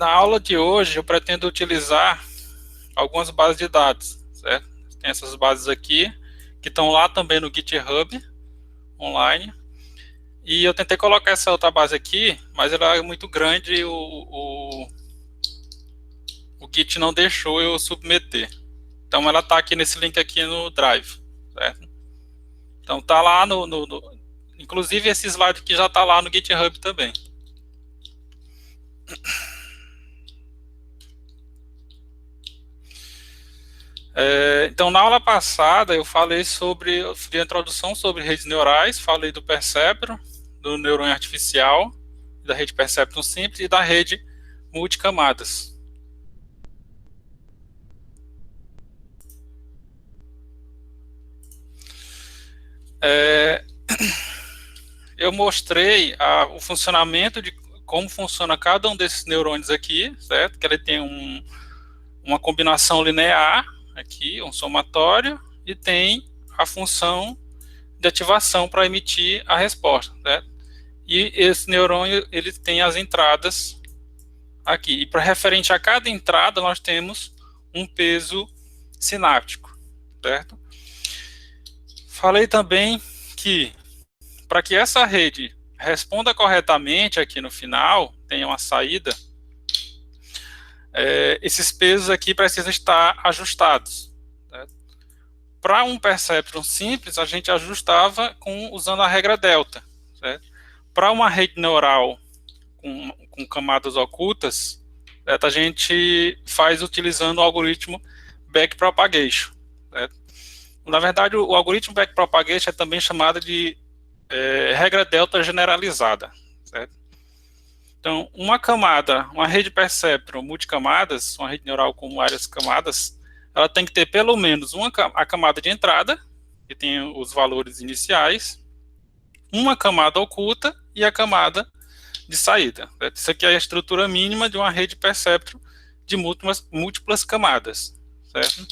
Na aula de hoje, eu pretendo utilizar algumas bases de dados, certo? Tem essas bases aqui, que estão lá também no GitHub, online. E eu tentei colocar essa outra base aqui, mas ela é muito grande e o Git não deixou eu submeter. Então ela está aqui nesse link aqui no Drive, certo? Então está lá inclusive esse slide aqui já está lá no GitHub também. Então, na aula passada, eu falei de introdução sobre redes neurais, falei do Perceptron, do neurônio artificial, da rede Perceptron simples e da rede multicamadas. Eu mostrei o funcionamento de como funciona cada um desses neurônios aqui, certo? Que ele tem uma combinação linear aqui, um somatório, e tem a função de ativação para emitir a resposta, certo? E esse neurônio, ele tem as entradas aqui. E para referente a cada entrada, nós temos um peso sináptico, certo? Falei também que, para que essa rede responda corretamente aqui no final, tenha uma saída, esses pesos aqui precisam estar ajustados. Para um Perceptron simples, a gente ajustava usando a regra delta. Para uma rede neural com camadas ocultas, certo? A gente faz utilizando o algoritmo backpropagation. Na verdade, o algoritmo backpropagation é também chamado de regra delta generalizada. Certo? Então, uma rede Perceptron multicamadas, uma rede neural com várias camadas, ela tem que ter pelo menos a camada de entrada, que tem os valores iniciais, uma camada oculta e a camada de saída. Certo? Isso aqui é a estrutura mínima de uma rede Perceptron de múltiplas camadas. Certo?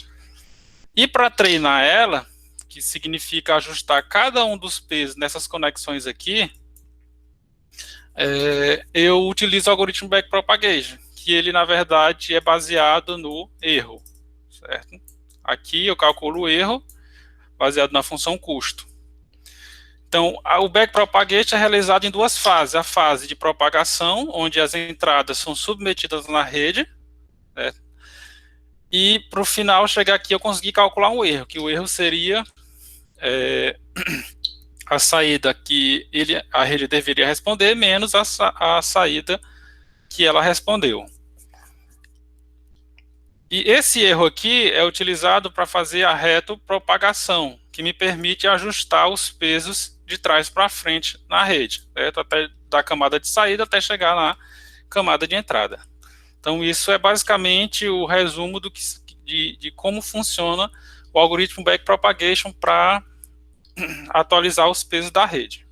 E para treinar ela, que significa ajustar cada um dos pesos nessas conexões aqui, eu utilizo o algoritmo backpropagation, que ele, na verdade, é baseado no erro. Certo? Aqui eu calculo o erro baseado na função custo. Então, o backpropagation é realizado em duas fases. A fase de propagação, onde as entradas são submetidas na rede, certo? E para o final chegar aqui eu consegui calcular um erro, que o erro seria a saída que a rede deveria responder menos a saída que ela respondeu. E esse erro aqui é utilizado para fazer a retropropagação, que me permite ajustar os pesos de trás para frente na rede, certo? Até da camada de saída até chegar na camada de entrada. Então, isso é basicamente o resumo de como funciona o algoritmo backpropagation para atualizar os pesos da rede.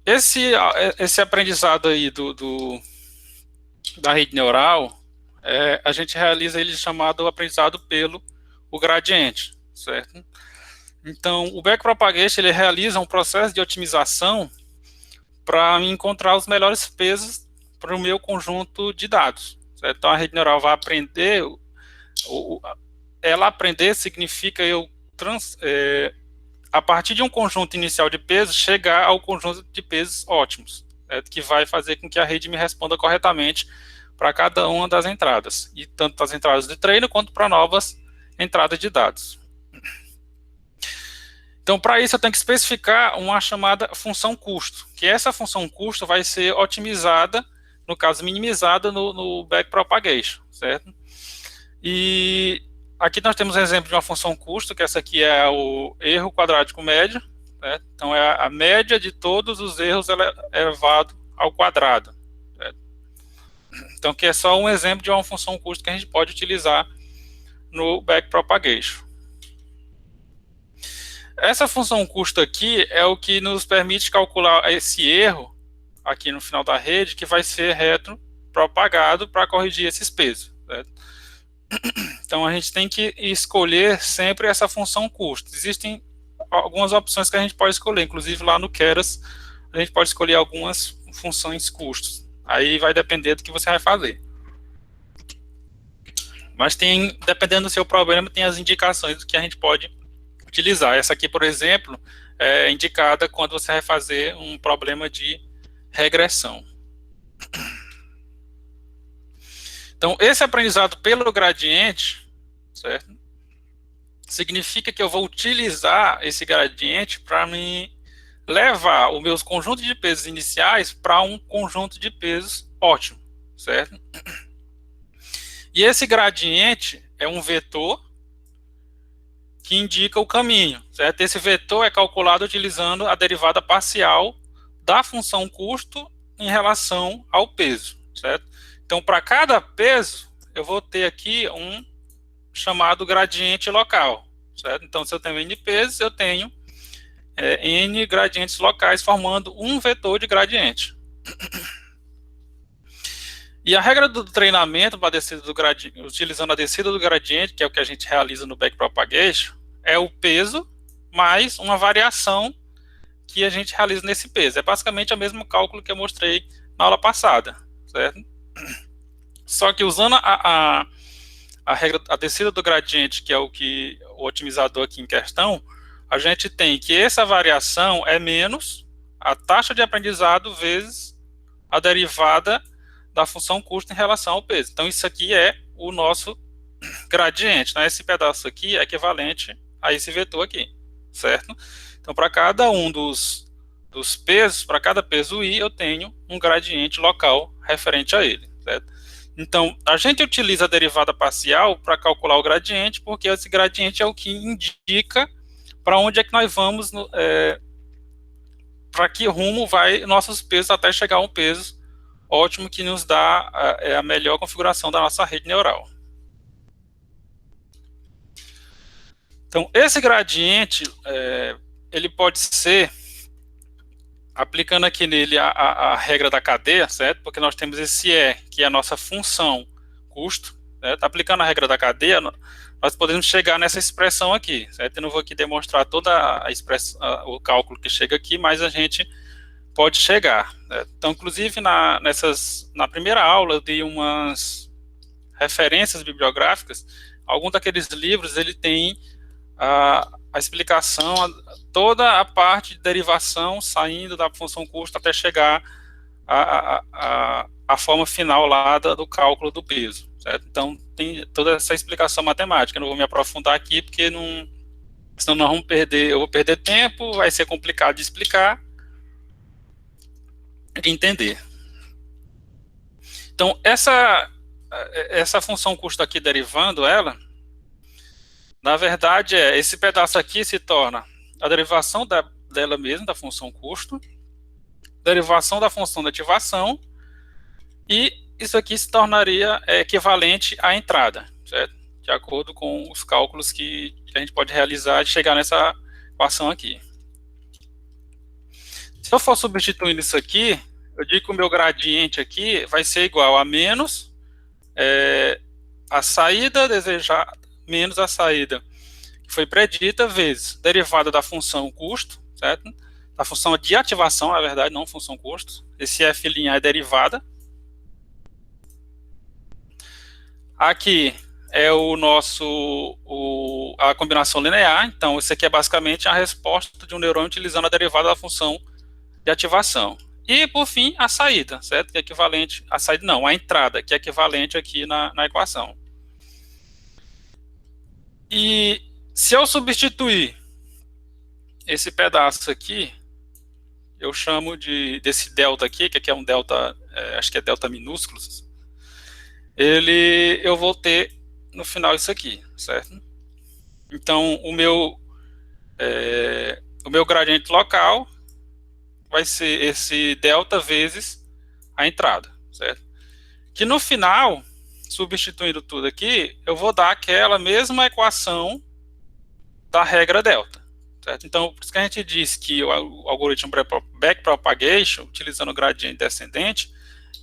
Esse aprendizado aí da rede neural, a gente realiza ele chamado aprendizado pelo gradiente, certo? Então, o backpropagation ele realiza um processo de otimização para encontrar os melhores pesos para o meu conjunto de dados. Certo? Então, a rede neural vai aprender, ela aprender significa a partir de um conjunto inicial de pesos, chegar ao conjunto de pesos ótimos, certo? Que vai fazer com que a rede me responda corretamente para cada uma das entradas, e tanto as entradas de treino quanto para novas entradas de dados. Então, para isso, eu tenho que especificar uma chamada função custo, que essa função custo vai ser otimizada, no caso, minimizada no backpropagation, certo? E aqui nós temos um exemplo de uma função custo, que essa aqui é o erro quadrático médio, certo? Então, é a média de todos os erros elevado ao quadrado. Certo? Então, que é só um exemplo de uma função custo que a gente pode utilizar no backpropagation. Essa função custo aqui é o que nos permite calcular esse erro aqui no final da rede, que vai ser retropropagado para corrigir esses pesos. Certo? Então, a gente tem que escolher sempre essa função custo. Existem algumas opções que a gente pode escolher, inclusive lá no Keras, a gente pode escolher algumas funções custos. Aí vai depender do que você vai fazer. Mas tem, dependendo do seu problema, tem as indicações que a gente pode utilizar. Essa aqui, por exemplo, é indicada quando você vai fazer um problema de regressão. Então, esse aprendizado pelo gradiente, certo? Significa que eu vou utilizar esse gradiente para me levar os meus conjuntos de pesos iniciais para um conjunto de pesos ótimo, certo? E esse gradiente é um vetor que indica o caminho, certo? Esse vetor é calculado utilizando a derivada parcial da função custo em relação ao peso, certo? Então, para cada peso, eu vou ter aqui um chamado gradiente local, certo? Então, se eu tenho N pesos, eu tenho N gradientes locais formando um vetor de gradiente. E a regra do treinamento para descida do gradiente, utilizando a descida do gradiente, que é o que a gente realiza no backpropagation, é o peso mais uma variação que a gente realiza nesse peso. É basicamente o mesmo cálculo que eu mostrei na aula passada, certo? Só que usando a regra, a descida do gradiente, que é o que o otimizador aqui em questão, a gente tem que essa variação é menos a taxa de aprendizado vezes a derivada da função custo em relação ao peso. Então, isso aqui é o nosso gradiente, né? Esse pedaço aqui é equivalente a esse vetor aqui, certo? Então, para cada um dos pesos, para cada peso i, eu tenho um gradiente local referente a ele, certo? Então, a gente utiliza a derivada parcial para calcular o gradiente, porque esse gradiente é o que indica para onde é que nós vamos, para que rumo vai nossos pesos até chegar a um peso ótimo que nos dá a melhor configuração da nossa rede neural. Então, esse gradiente, ele pode ser, aplicando aqui nele a regra da cadeia, certo? Porque nós temos esse E, que é a nossa função custo, certo? Aplicando a regra da cadeia, nós podemos chegar nessa expressão aqui, certo? Eu não vou aqui demonstrar toda a expressão, o cálculo que chega aqui, mas a gente pode chegar, certo? Então, inclusive, na primeira aula, eu dei umas referências bibliográficas. Algum daqueles livros, ele tem a explicação, toda a parte de derivação saindo da função custo até chegar a forma final lá do cálculo do peso, certo? Então, tem toda essa explicação matemática. Eu não vou me aprofundar aqui, porque senão nós vamos eu vou perder tempo, vai ser complicado de explicar, de entender. Então, essa função custo aqui derivando ela, na verdade, esse pedaço aqui se torna a derivação dela mesma, da função custo, derivação da função de ativação, e isso aqui se tornaria equivalente à entrada, certo? De acordo com os cálculos que a gente pode realizar de chegar nessa equação aqui. Se eu for substituindo isso aqui, eu digo que o meu gradiente aqui vai ser igual a menos a saída desejada, menos a saída que foi predita, vezes derivada da função custo, certo? Da função de ativação, na verdade, não função custo. Esse f' é derivada. Aqui é a combinação linear. Então, isso aqui é basicamente a resposta de um neurônio utilizando a derivada da função de ativação. E, por fim, a saída, certo? Que é equivalente, a entrada, que é equivalente aqui na equação. E se eu substituir esse pedaço aqui, eu chamo desse delta aqui, que aqui é um delta, acho que é delta minúsculo, eu vou ter no final isso aqui, certo? Então, o meu gradiente local vai ser esse delta vezes a entrada, certo? Que no final, substituindo tudo aqui, eu vou dar aquela mesma equação da regra delta, certo? Então, por isso que a gente diz que o algoritmo backpropagation, utilizando o gradiente descendente,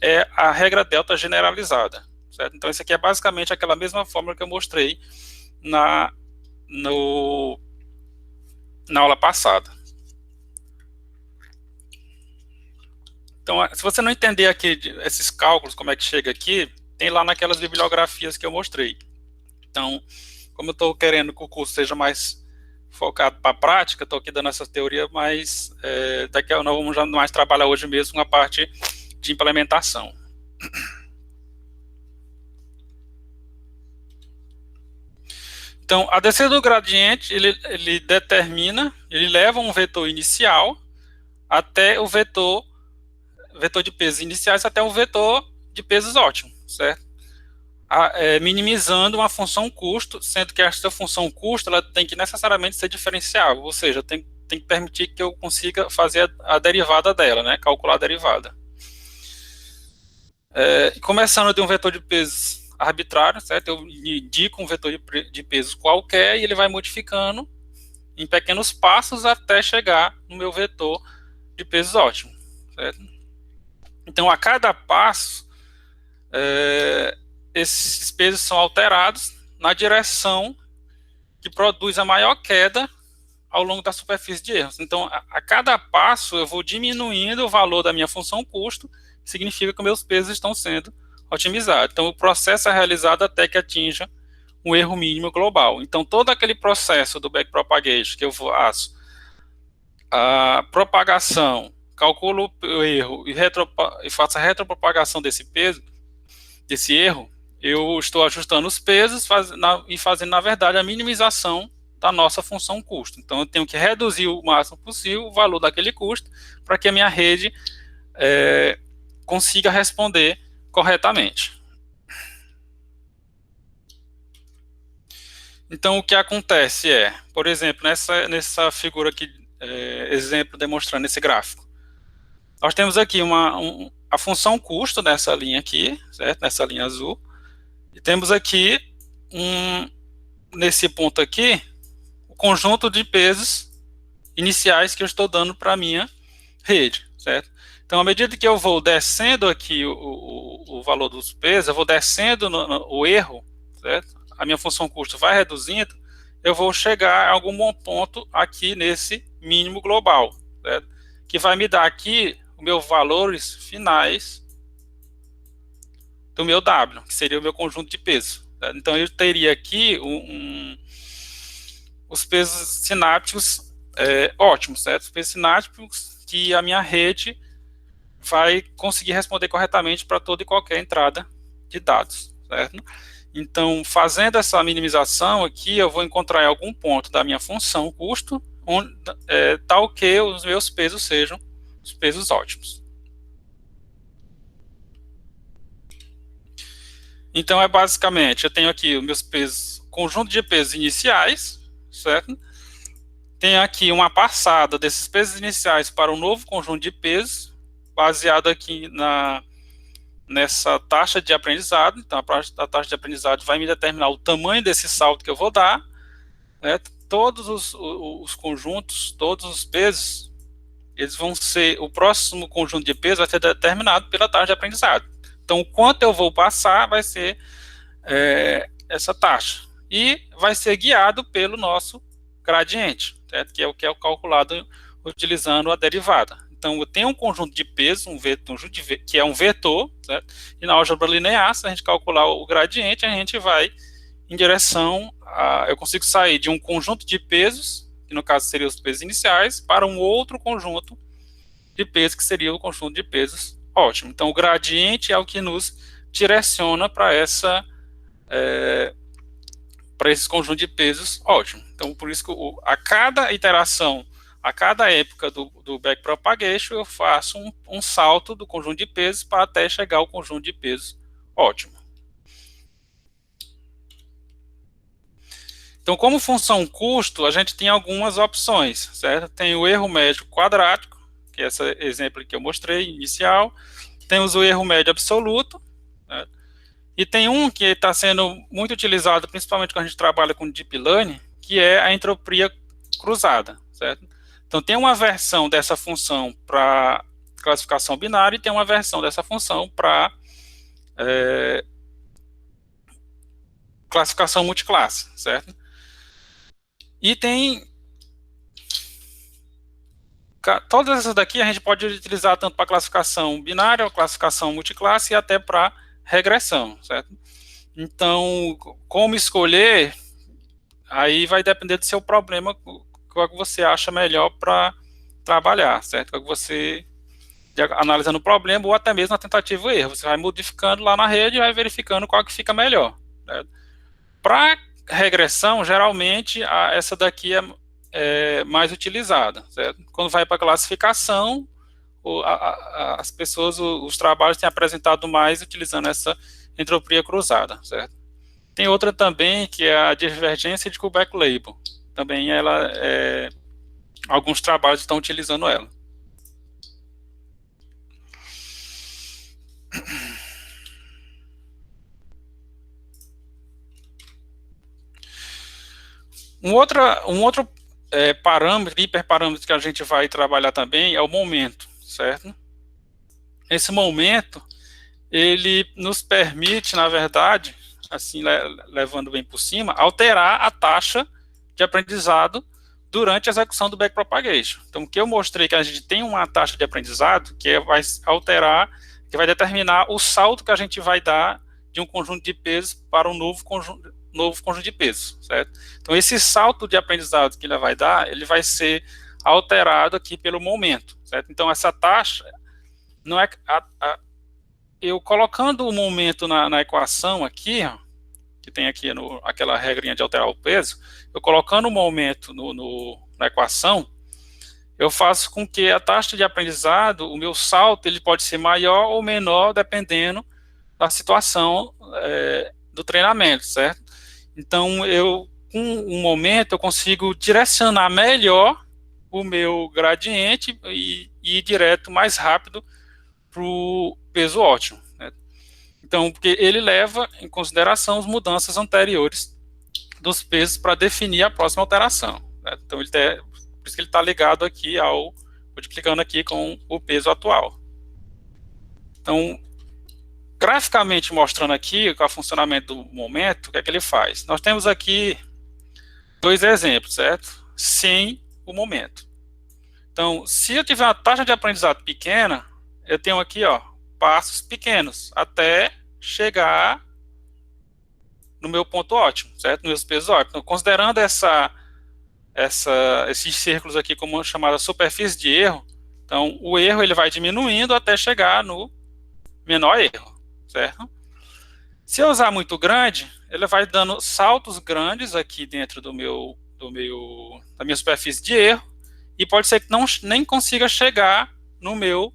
é a regra delta generalizada, certo? Então, isso aqui é basicamente aquela mesma fórmula que eu mostrei na aula passada. Então, se você não entender aqui esses cálculos, como é que chega aqui, tem lá naquelas bibliografias que eu mostrei. Então, como eu estou querendo que o curso seja mais focado para a prática, estou aqui dando essa teoria, mas daqui a nós vamos já mais trabalhar hoje mesmo com a parte de implementação. Então, a descida do gradiente, ele determina, ele leva um vetor inicial até o vetor de pesos iniciais até o vetor de pesos ótimo, certo? Minimizando uma função custo, sendo que essa função custo ela tem que necessariamente ser diferenciável, ou seja, tem que permitir que eu consiga fazer a derivada dela, né? Calcular a derivada. Começando de um vetor de pesos arbitrário, certo? Eu indico um vetor de pesos qualquer e ele vai modificando em pequenos passos até chegar no meu vetor de pesos ótimo, certo? Então, a cada passo, esses pesos são alterados na direção que produz a maior queda ao longo da superfície de erros. Então, a cada passo, eu vou diminuindo o valor da minha função custo, que significa que meus pesos estão sendo otimizados. Então, o processo é realizado até que atinja um erro mínimo global. Então, todo aquele processo do backpropagation que eu faço, a propagação, calculo o erro e faço a retropropagação desse peso, desse erro, eu estou ajustando os pesos e fazendo, na verdade, a minimização da nossa função custo. Então, eu tenho que reduzir o máximo possível o valor daquele custo para que a minha rede consiga responder corretamente. Então, o que acontece por exemplo, nessa figura aqui, exemplo demonstrando esse gráfico, nós temos aqui a função custo nessa linha aqui, certo? Nessa linha azul, e temos aqui, nesse ponto aqui, o conjunto de pesos iniciais que eu estou dando para a minha rede, certo? Então, à medida que eu vou descendo aqui o valor dos pesos, eu vou descendo o erro, certo? A minha função custo vai reduzindo, eu vou chegar a algum bom ponto aqui nesse mínimo global, certo? Que vai me dar aqui os meus valores finais do meu W, que seria o meu conjunto de pesos. Certo? Então, eu teria aqui os pesos sinápticos ótimos, certo? Os pesos sinápticos que a minha rede vai conseguir responder corretamente para toda e qualquer entrada de dados, certo? Então, fazendo essa minimização aqui, eu vou encontrar em algum ponto da minha função custo, tal que os meus pesos sejam os pesos ótimos. Então, basicamente, eu tenho aqui os meus pesos, conjunto de pesos iniciais, certo? Tenho aqui uma passada desses pesos iniciais para um novo conjunto de pesos, baseado aqui nessa taxa de aprendizado. Então, a taxa de aprendizado vai me determinar o tamanho desse salto que eu vou dar. Né? Todos os conjuntos, todos os pesos, eles vão ser, o próximo conjunto de pesos vai ser determinado pela taxa de aprendizado. Então, o quanto eu vou passar vai ser essa taxa. E vai ser guiado pelo nosso gradiente, certo? Que é o que é calculado utilizando a derivada. Então, eu tenho um conjunto de pesos, que é um vetor, certo? E na álgebra linear, se a gente calcular o gradiente, a gente vai em direção eu consigo sair de um conjunto de pesos, que no caso seriam os pesos iniciais, para um outro conjunto de pesos, que seria o conjunto de pesos ótimo. Então, o gradiente é o que nos direciona para esse conjunto de pesos ótimo. Então, por isso que a cada iteração, a cada época do backpropagation, eu faço um salto do conjunto de pesos para até chegar ao conjunto de pesos ótimo. Então, como função custo, a gente tem algumas opções, certo? Tem o erro médio quadrático, que é esse exemplo que eu mostrei, inicial. Temos o erro médio absoluto, certo? E tem um que está sendo muito utilizado, principalmente quando a gente trabalha com Deep Learning, que é a entropia cruzada, certo? Então, tem uma versão dessa função para classificação binária e tem uma versão dessa função para classificação multiclasse, certo? E tem todas essas daqui a gente pode utilizar tanto para classificação binária, classificação multiclasse e até para regressão, certo? Então, como escolher, aí vai depender do seu problema, qual que você acha melhor para trabalhar, certo? Qual que você, analisando o problema ou até mesmo a tentativa e erro, você vai modificando lá na rede e vai verificando qual que fica melhor. Para regressão, geralmente, essa daqui é mais utilizada, certo? Quando vai para classificação, as pessoas, os trabalhos têm apresentado mais utilizando essa entropia cruzada, certo? Tem outra também, que é a divergência de Kullback-Leibel. Também ela, alguns trabalhos estão utilizando ela. Um outro parâmetro, hiperparâmetro que a gente vai trabalhar também é o momento, certo? Esse momento, ele nos permite, na verdade, assim, levando bem por cima, alterar a taxa de aprendizado durante a execução do backpropagation. Então, o que eu mostrei que a gente tem uma taxa de aprendizado que vai alterar, que vai determinar o salto que a gente vai dar de um conjunto de pesos para um novo conjunto de pesos, certo? Então, esse salto de aprendizado que ele vai dar, ele vai ser alterado aqui pelo momento, certo? Então, essa taxa, não é eu colocando o momento na equação aqui, ó, que tem aqui aquela regrinha de alterar o peso, eu colocando o momento na equação, eu faço com que a taxa de aprendizado, o meu salto, ele pode ser maior ou menor, dependendo da situação do treinamento, certo? Então, com o momento, eu consigo direcionar melhor o meu gradiente e ir direto mais rápido para o peso ótimo, né? Então, porque ele leva em consideração as mudanças anteriores dos pesos para definir a próxima alteração, né? Então, por isso que ele está ligado aqui multiplicando aqui com o peso atual. Então, graficamente mostrando aqui o funcionamento do momento, o que é que ele faz? Nós temos aqui dois exemplos, certo? Sem o momento. Então, se eu tiver uma taxa de aprendizado pequena, eu tenho aqui, ó, passos pequenos até chegar no meu ponto ótimo, certo? Nos meus pesos ótimos. Então, considerando esses círculos aqui como chamada superfície de erro, então o erro ele vai diminuindo até chegar no menor erro, certo? Se eu usar muito grande, ele vai dando saltos grandes aqui dentro da minha superfície de erro, e pode ser que nem consiga chegar no meu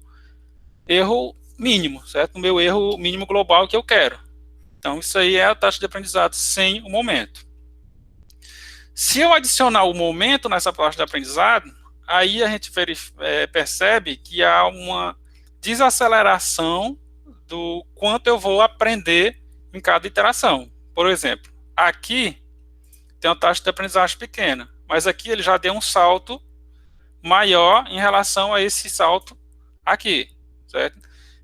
erro mínimo, certo? No meu erro mínimo global que eu quero. Então, isso aí é a taxa de aprendizado sem o momento. Se eu adicionar o momento nessa taxa de aprendizado, aí a gente percebe que há uma desaceleração do quanto eu vou aprender em cada iteração. Por exemplo, aqui tem uma taxa de aprendizagem pequena, mas aqui ele já deu um salto maior em relação a esse salto aqui, certo?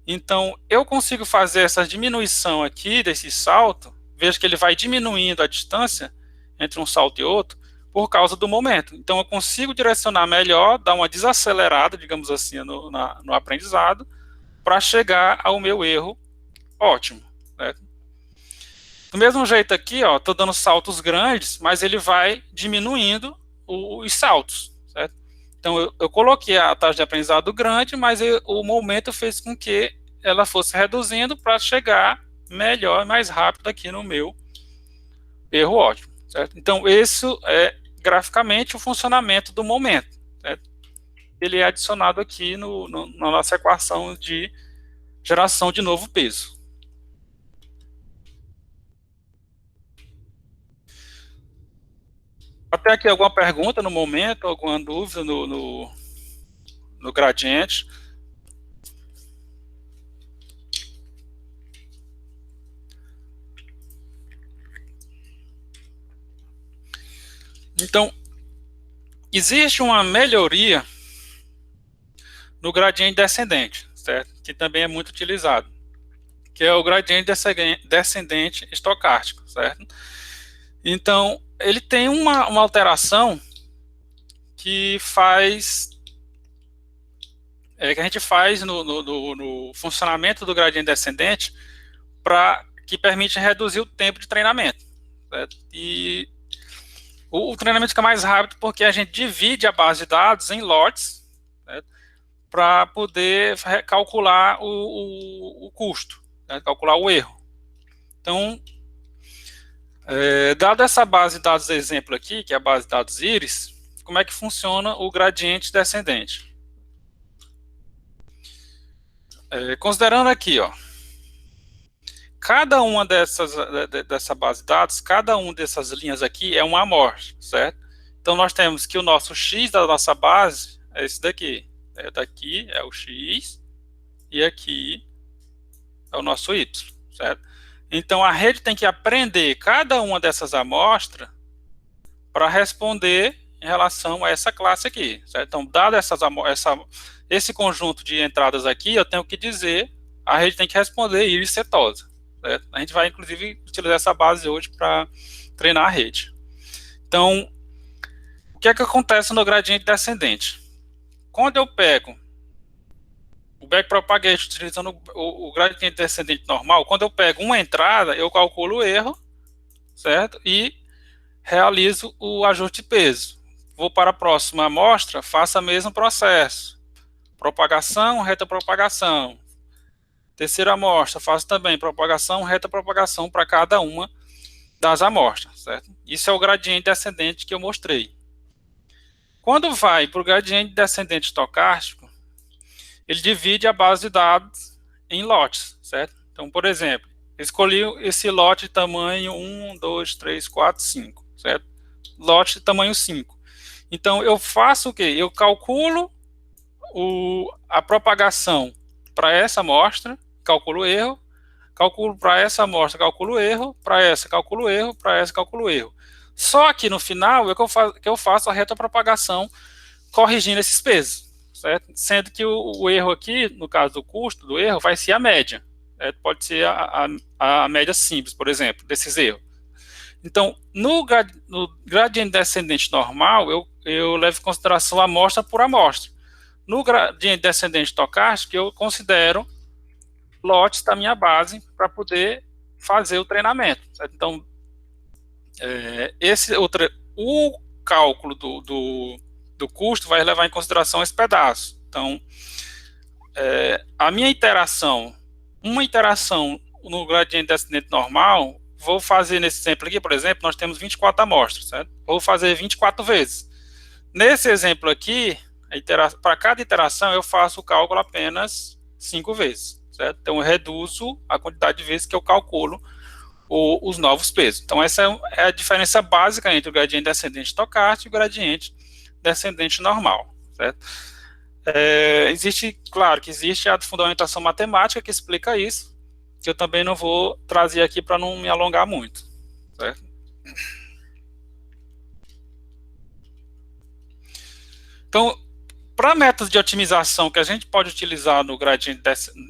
Então, eu consigo fazer essa diminuição aqui desse salto, veja que ele vai diminuindo a distância entre um salto e outro, por causa do momento. Então, eu consigo direcionar melhor, dar uma desacelerada, digamos assim, no aprendizado, para chegar ao meu erro ótimo, certo? Do mesmo jeito aqui, ó, estou dando saltos grandes, mas ele vai diminuindo os saltos, certo? Então, eu coloquei a taxa de aprendizado grande, mas o momento fez com que ela fosse reduzindo para chegar melhor e mais rápido aqui no meu erro ótimo, certo? Então, isso é graficamente o funcionamento do momento, certo? Ele é adicionado aqui na nossa equação de geração de novo peso. Até aqui alguma pergunta no momento, alguma dúvida no gradiente? Então, existe uma melhoria no gradiente descendente, certo? Que também é muito utilizado, que é o gradiente descendente estocástico, certo? Então, ele tem uma alteração que faz que a gente faz no funcionamento do gradiente descendente que permite reduzir o tempo de treinamento. Certo? E o treinamento fica mais rápido porque a gente divide a base de dados em lotes, para poder calcular o custo, calcular o erro. Então, dado essa base de dados exemplo aqui, que é a base de dados íris, como é que funciona o gradiente descendente? Considerando aqui, ó, cada uma dessa base de dados, cada uma dessas linhas aqui é uma amostra, certo? Então, nós temos que o nosso X da nossa base é esse daqui. Daqui é o X e aqui é o nosso Y, certo? Então, a rede tem que aprender cada uma dessas amostras para responder em relação a essa classe aqui, certo? Então, dado esse conjunto de entradas aqui, eu tenho que dizer, a rede tem que responder íris setosa, certo? A gente vai, inclusive, utilizar essa base hoje para treinar a rede. Então, o que é que acontece no gradiente descendente? Quando eu pego o backpropagation utilizando o gradiente descendente normal, quando eu pego uma entrada, eu calculo o erro, certo? E realizo o ajuste de peso. Vou para a próxima amostra, faço o mesmo processo. Propagação, reta propagação. Terceira amostra, faço também propagação, reta propagação para cada uma das amostras, certo? Isso é o gradiente descendente que eu mostrei. Quando vai para o gradiente descendente estocástico, ele divide a base de dados em lotes, certo? Então, por exemplo, escolhi esse lote de tamanho 1, 2, 3, 4, 5, certo? Lote de tamanho 5. Então, eu faço o quê? Eu calculo a propagação para essa amostra, calculo o erro, calculo para essa amostra, calculo o erro, para essa calculo o erro, para essa calculo o erro. Só que no final é que eu faço a retropropagação corrigindo esses pesos. Certo? Sendo que o erro aqui, no caso do custo do erro, vai ser a média. Certo? Pode ser a média simples, por exemplo, desses erros. Então, no gradiente descendente normal, eu levo em consideração amostra por amostra. No gradiente descendente estocástico, eu considero lotes da minha base para poder fazer o treinamento. Certo? Então, o cálculo do custo vai levar em consideração esse pedaço. Então, a minha uma interação no gradiente descendente normal, vou fazer nesse exemplo aqui, por exemplo, nós temos 24 amostras, certo? Vou fazer 24 vezes. Nesse exemplo aqui, para cada iteração, eu faço o cálculo apenas 5 vezes, certo? Então, eu reduzo a quantidade de vezes que eu calculo os novos pesos. Então, essa é a diferença básica entre o gradiente descendente estocástico e o gradiente descendente normal, certo? Claro que existe a fundamentação matemática que explica isso, que eu também não vou trazer aqui para não me alongar muito, certo? Então, para métodos de otimização que a gente pode utilizar no gradiente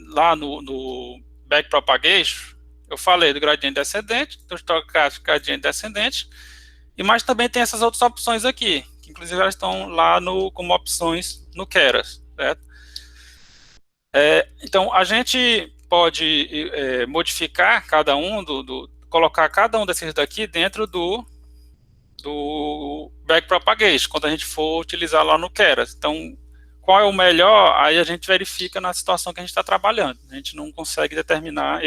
lá no backpropagation, eu falei do gradiente descendente, do estocástico gradiente descendente, mas também tem essas outras opções aqui, que inclusive elas estão lá como opções no Keras, certo? Então, a gente pode modificar cada um, colocar cada um desses daqui dentro do backpropagation, quando a gente for utilizar lá no Keras. Então, qual é o melhor? Aí a gente verifica na situação que a gente está trabalhando. A gente não consegue determinar,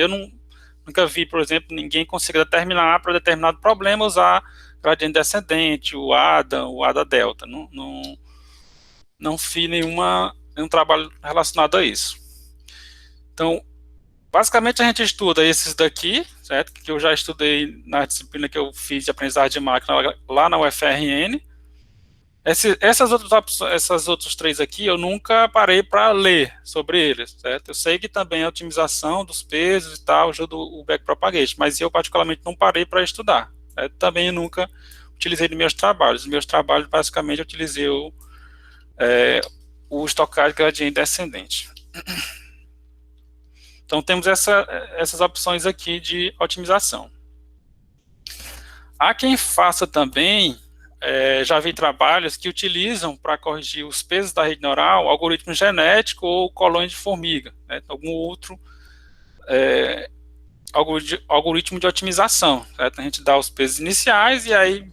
nunca vi, por exemplo, ninguém consiga determinar para determinado problema usar gradiente descendente, o ADA delta. Não fiz nenhum trabalho relacionado a isso. Então, basicamente a gente estuda esses daqui, certo? Que eu já estudei na disciplina que eu fiz de aprendizagem de máquina lá na UFRN. Essas outros três aqui eu nunca parei para ler sobre eles, certo? Eu sei que também a otimização dos pesos e tal ajuda o backpropagation, mas eu particularmente não parei para estudar. Certo? Também eu nunca utilizei nos meus trabalhos. Nos meus trabalhos, basicamente, eu utilizei o estocástico gradiente descendente. Então, temos essas opções aqui de otimização. Há quem faça também já vi trabalhos que utilizam para corrigir os pesos da rede neural algoritmo genético ou colônia de formiga, né, algum outro algoritmo de otimização. Certo? A gente dá os pesos iniciais e aí,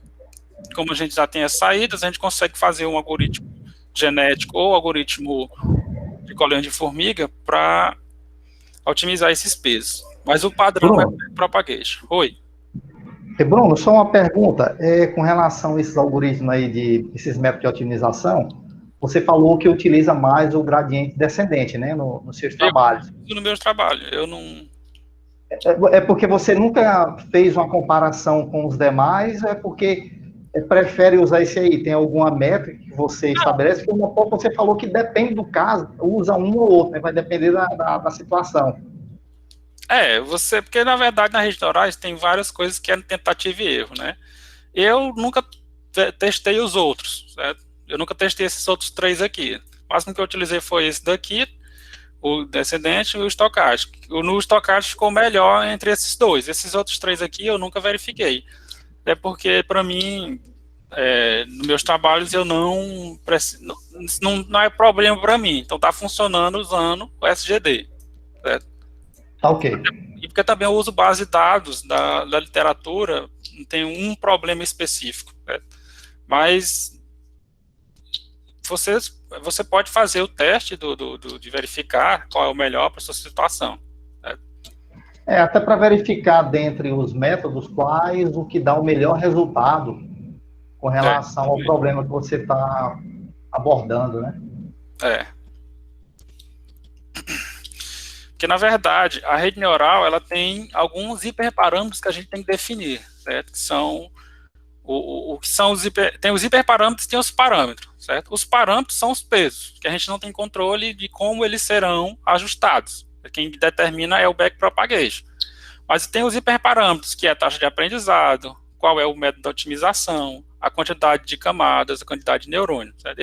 como a gente já tem as saídas, a gente consegue fazer um algoritmo genético ou algoritmo de colônia de formiga para otimizar esses pesos. Mas o padrão Bruno, é propagation. Oi. Bruno, só uma pergunta, com relação a esses algoritmos aí, esses métodos de otimização, você falou que utiliza mais o gradiente descendente, né, nos seus trabalhos. No meu trabalho, eu não... É porque você nunca fez uma comparação com os demais, ou é porque prefere usar esse aí? Tem alguma métrica que você estabelece? Porque um pouco você falou que depende do caso, usa um ou outro, né? Vai depender da situação. Porque na verdade nas redes neurais tem várias coisas que é tentativa e erro, né? Eu nunca testei os outros, certo? Eu nunca testei esses outros 3 aqui. O máximo que eu utilizei foi esse daqui, o descendente e o estocástico. No estocástico ficou melhor entre esses 2. Esses outros 3 aqui eu nunca verifiquei. É porque, para mim, nos meus trabalhos eu não é problema para mim. Então tá funcionando usando o SGD. Certo? Tá ok. E porque também eu uso base de dados da literatura, não tem um problema específico. Certo? Mas você pode fazer o teste de verificar qual é o melhor para a sua situação. Certo? Até para verificar dentre os métodos quais o que dá o melhor resultado com relação ao problema que você está abordando, né? Porque, na verdade, a rede neural ela tem alguns hiperparâmetros que a gente tem que definir, certo? Que são o que são tem os hiperparâmetros e tem os parâmetros, certo? Os parâmetros são os pesos, que a gente não tem controle de como eles serão ajustados. Quem determina é o backpropagation. Mas tem os hiperparâmetros, que é a taxa de aprendizado, qual é o método de otimização, a quantidade de camadas, a quantidade de neurônios. Certo?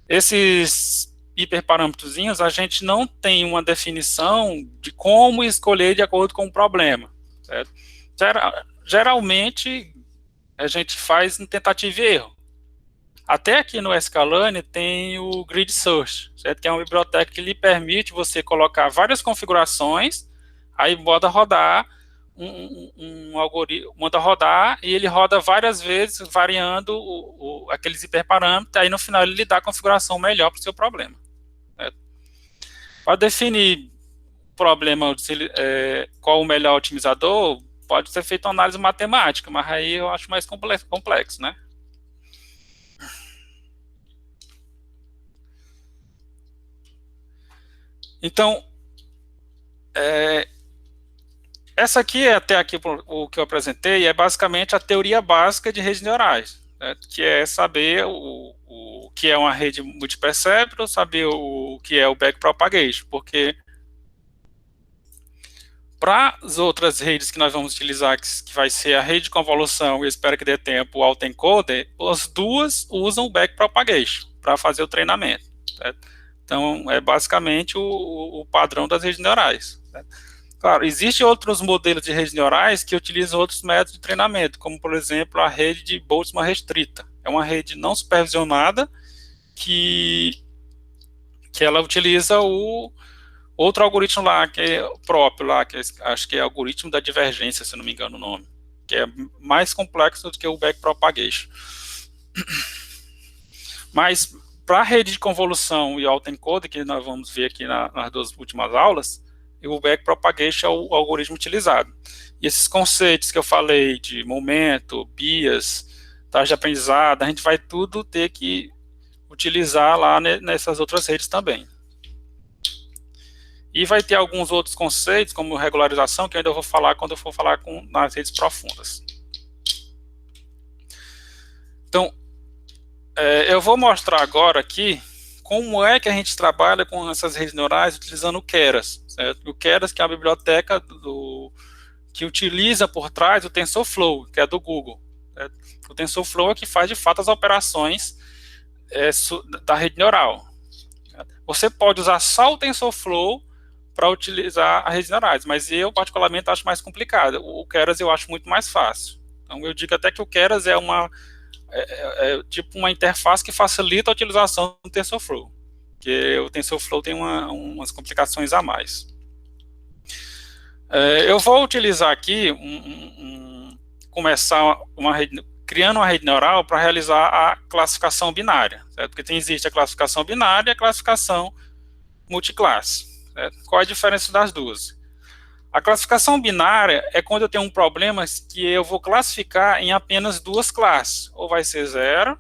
Esses hiperparâmetrozinhos, a gente não tem uma definição de como escolher de acordo com o problema. Certo? Geralmente, a gente faz em tentativa e erro. Até aqui no Scalane tem o Grid Search, certo? Que é uma biblioteca que lhe permite você colocar várias configurações, aí manda rodar um algoritmo, manda rodar e ele roda várias vezes, variando aqueles hiperparâmetros, aí no final ele lhe dá a configuração melhor para o seu problema. Para definir o problema, qual o melhor otimizador, pode ser feita uma análise matemática, mas aí eu acho mais complexo, né? Então, essa aqui até aqui o que eu apresentei é basicamente a teoria básica de redes neurais, né, que é saber o que é uma rede multiperceptron, saber o que é o backpropagation, porque para as outras redes que nós vamos utilizar, que vai ser a rede de convolução, e espero que dê tempo, o autoencoder, as duas usam o backpropagation para fazer o treinamento. Certo? Então, é basicamente o padrão das redes neurais. Certo? Claro, existem outros modelos de redes neurais que utilizam outros métodos de treinamento, como, por exemplo, a rede de Boltzmann restrita. É uma rede não supervisionada que ela utiliza o outro algoritmo lá, que é o próprio lá, que acho que é algoritmo da divergência, se não me engano o nome, que é mais complexo do que o backpropagation. Mas, para a rede de convolução e autoencoder, que nós vamos ver aqui nas 2 últimas aulas, o backpropagation é o algoritmo utilizado. E esses conceitos que eu falei de momento, bias, taxa de aprendizado, a gente vai tudo ter que utilizar lá nessas outras redes também. E vai ter alguns outros conceitos, como regularização, que eu ainda vou falar quando eu for falar nas redes profundas. Então, eu vou mostrar agora aqui como é que a gente trabalha com essas redes neurais utilizando o Keras. Certo? O Keras, que é a biblioteca que utiliza por trás o TensorFlow, que é do Google. Certo? O TensorFlow é que faz, de fato, as operações da rede neural. Certo? Você pode usar só o TensorFlow para utilizar as redes neurais, mas eu, particularmente, acho mais complicado. O Keras eu acho muito mais fácil. Então, eu digo até que o Keras é tipo uma interface que facilita a utilização do TensorFlow, porque o TensorFlow tem umas complicações a mais. Eu vou utilizar aqui, começar criando uma rede neural para realizar a classificação binária, certo? Porque existe a classificação binária e a classificação multiclasse. Certo? Qual é a diferença das duas? A classificação binária é quando eu tenho um problema que eu vou classificar em apenas duas classes, ou vai ser 0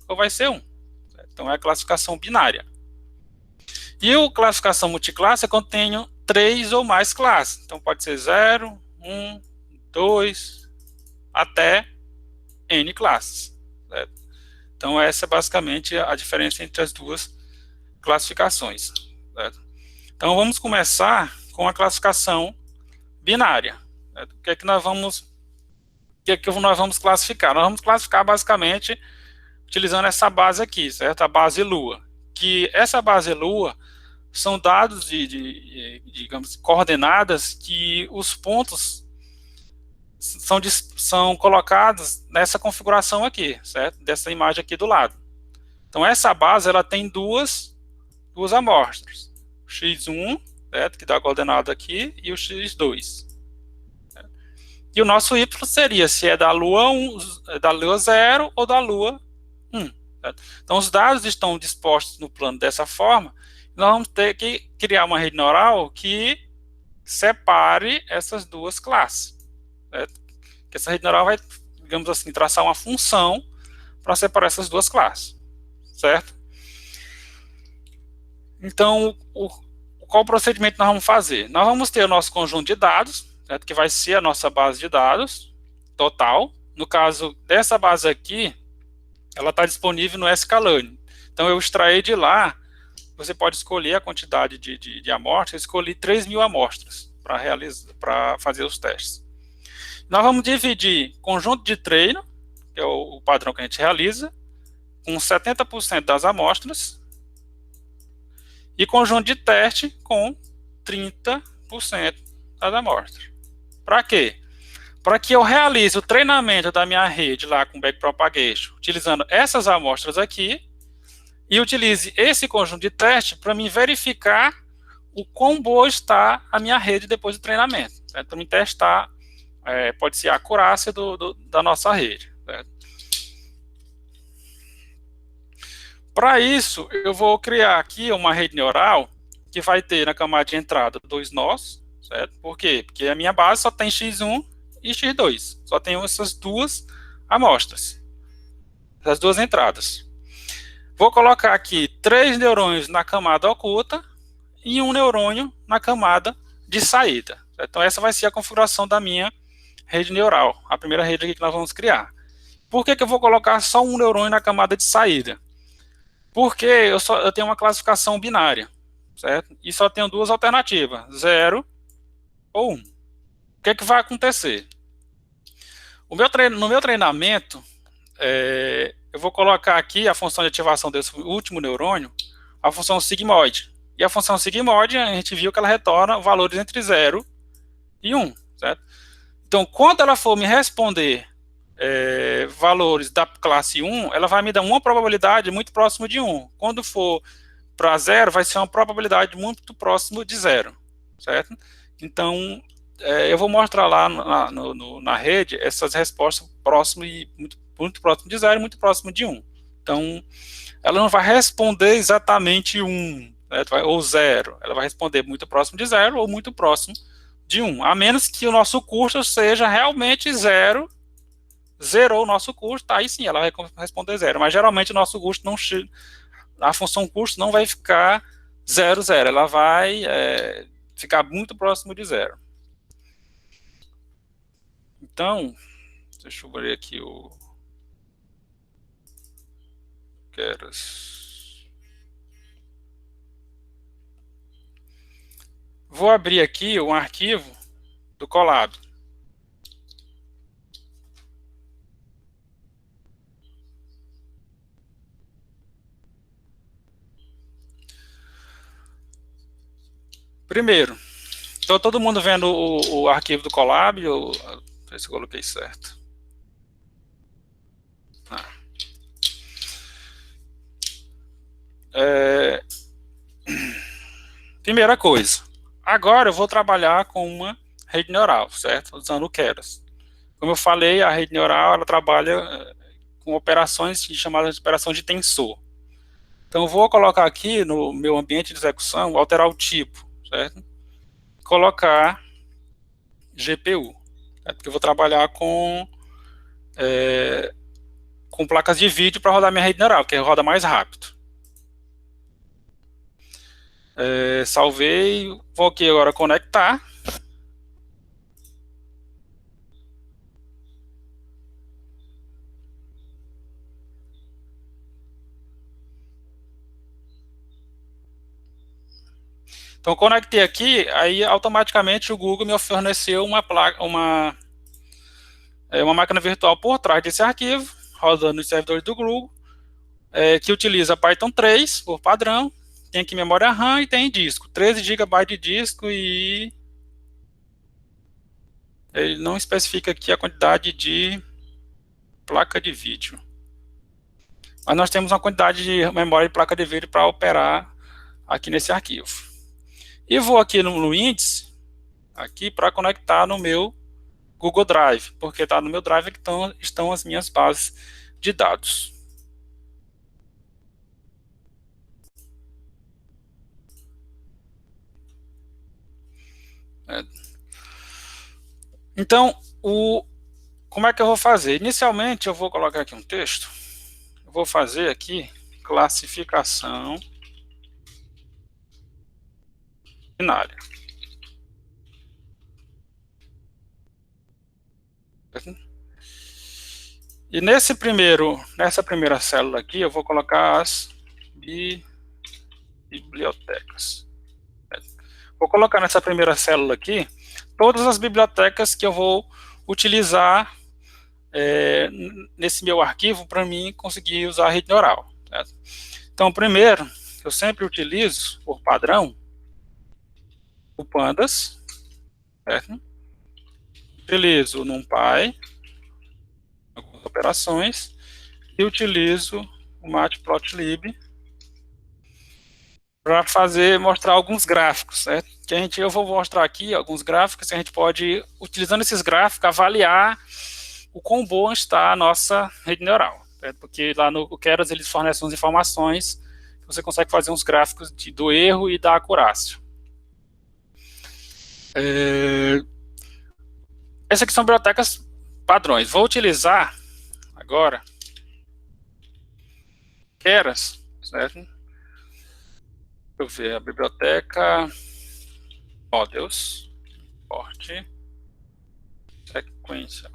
ou vai ser 1. Então é a classificação binária. E a classificação multiclasse é quando tenho 3 ou mais classes. Então pode ser 0, 1, 2, até N classes. Certo? Então essa é basicamente a diferença entre as duas classificações. Certo? Então vamos começar com a classificação binária. Certo? O que é que nós vamos classificar? Nós vamos classificar basicamente utilizando essa base aqui, certo? A base Lua. Que essa base Lua são dados digamos, coordenadas que os pontos são colocados nessa configuração aqui, certo? Dessa imagem aqui do lado. Então essa base ela tem duas amostras. O x1, certo? Que dá a coordenada aqui, e o x2. Certo? E o nosso y seria se é da Lua 1, da Lua 0 ou da Lua 1. Certo? Então os dados estão dispostos no plano dessa forma. Nós vamos ter que criar uma rede neural que separe essas duas classes. Certo? Que essa rede neural vai, digamos assim, traçar uma função para separar essas duas classes. Certo? Então, qual o procedimento nós vamos fazer? Nós vamos ter o nosso conjunto de dados, certo? Que vai ser a nossa base de dados total. No caso dessa base aqui, ela está disponível no sklearn. Então, eu extraí de lá. Você pode escolher a quantidade de amostras. Eu escolhi 3.000 amostras para fazer os testes. Nós vamos dividir conjunto de treino, que é o padrão que a gente realiza, com 70% das amostras, e conjunto de teste com 30% das amostras. Para quê? Para que eu realize o treinamento da minha rede lá com backpropagation, utilizando essas amostras aqui, e utilize esse conjunto de teste para me verificar o quão boa está a minha rede depois do treinamento. Para me testar, pode ser a acurácia da nossa rede. Para isso, eu vou criar aqui uma rede neural que vai ter na camada de entrada 2 nós. Certo? Por quê? Porque a minha base só tem x1 e x2. Só tenho essas duas amostras. Essas duas entradas. Vou colocar aqui 3 neurônios na camada oculta e 1 neurônio na camada de saída. Certo? Então essa vai ser a configuração da minha rede neural, a primeira rede aqui que nós vamos criar. Por que eu vou colocar só 1 neurônio na camada de saída? Porque eu tenho uma classificação binária, certo? E só tenho duas alternativas, 0 ou 1. O que vai acontecer? No meu treinamento, eu vou colocar aqui a função de ativação desse último neurônio, a função sigmoide. E a função sigmoide, a gente viu que ela retorna valores entre 0 e 1. Certo? Então, quando ela for me responder valores da classe 1, ela vai me dar uma probabilidade muito próxima de 1. Quando for para 0, vai ser uma probabilidade muito próxima de 0. Certo? Então, eu vou mostrar lá na rede essas respostas próximas e muito próximo de 0 e muito próximo de 1. Então, ela não vai responder exatamente 1, certo? Ou 0. Ela vai responder muito próximo de 0 ou muito próximo de 1. A menos que o nosso custo seja realmente 0, zerou o nosso custo, aí sim, ela vai responder 0. Mas geralmente o nosso custo não chega, a função custo não vai ficar 0, 0. Ela vai ficar muito próximo de 0. Então, deixa eu ver aqui o Keras. Vou abrir aqui um arquivo do Colab. Primeiro, estou todo mundo vendo o arquivo do Colab? Não sei se eu coloquei certo. Primeira coisa, agora eu vou trabalhar com uma rede neural, certo? Usando o Keras. Como eu falei, a rede neural ela trabalha com operações chamadas de operação de tensor. Então, eu vou colocar aqui no meu ambiente de execução, alterar o tipo, certo? Colocar GPU, certo? Porque eu vou trabalhar com placas de vídeo para rodar minha rede neural, que roda mais rápido. Salvei, vou aqui agora conectar. Então, conectei aqui, aí automaticamente o Google me forneceu uma máquina virtual por trás desse arquivo, rodando nos servidores do Google, que utiliza Python 3 por padrão, tem aqui memória RAM e tem disco, 13 GB de disco e ele não especifica aqui a quantidade de placa de vídeo. Mas nós temos uma quantidade de memória de placa de vídeo para operar aqui nesse arquivo. E vou aqui no índice, aqui para conectar no meu Google Drive, porque está no meu Drive que estão as minhas bases de dados. Então, como é que eu vou fazer? Inicialmente, eu vou colocar aqui um texto. Eu vou fazer aqui classificação binária. E nessa primeira célula aqui, eu vou colocar as bibliotecas. Vou colocar nessa primeira célula aqui todas as bibliotecas que eu vou utilizar nesse meu arquivo para mim conseguir usar a rede neural. Certo? Então, primeiro, eu sempre utilizo, por padrão, o Pandas, certo? Utilizo o NumPy, algumas operações, e utilizo o Matplotlib para mostrar alguns gráficos, certo? Eu vou mostrar aqui alguns gráficos que a gente pode, utilizando esses gráficos, avaliar o quão boa está a nossa rede neural, certo? Porque lá no Keras eles fornecem umas informações que você consegue fazer uns gráficos do erro e da acurácia. Essas aqui são bibliotecas padrões. Vou utilizar agora Keras, certo? Deixa eu ver a biblioteca models, import, sequential.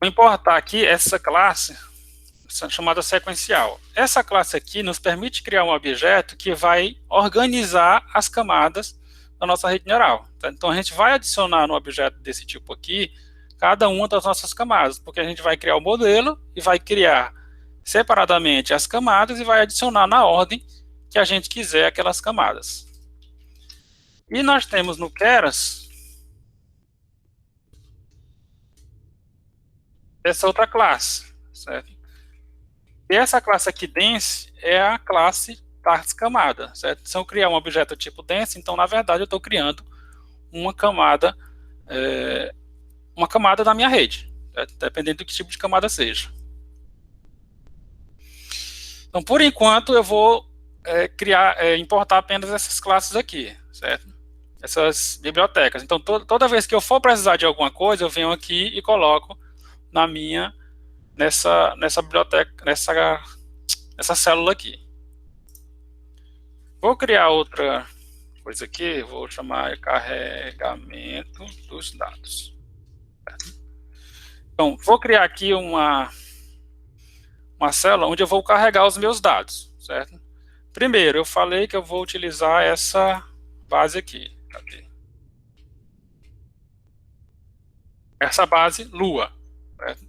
Vou importar aqui essa classe chamada sequencial. Essa classe aqui nos permite criar um objeto que vai organizar as camadas da nossa rede neural. Então a gente vai adicionar no objeto desse tipo aqui cada uma das nossas camadas, porque a gente vai criar o modelo e vai criar separadamente as camadas e vai adicionar na ordem que a gente quiser aquelas camadas. E nós temos no Keras essa outra classe, certo? E essa classe aqui, dense, é a classe targets camada, certo? Se eu criar um objeto tipo dense, então na verdade eu estou criando uma camada da minha rede, certo? Dependendo do que tipo de camada seja. Então, por enquanto, eu vou importar apenas essas classes aqui, certo? Essas bibliotecas. Então, toda vez que eu for precisar de alguma coisa, eu venho aqui e coloco nessa biblioteca, nessa célula aqui. Vou criar outra coisa aqui, vou chamar carregamento dos dados. Então, vou criar aqui uma célula onde eu vou carregar os meus dados, certo? Primeiro, eu falei que eu vou utilizar essa base aqui. Cadê? Essa base Lua. Certo?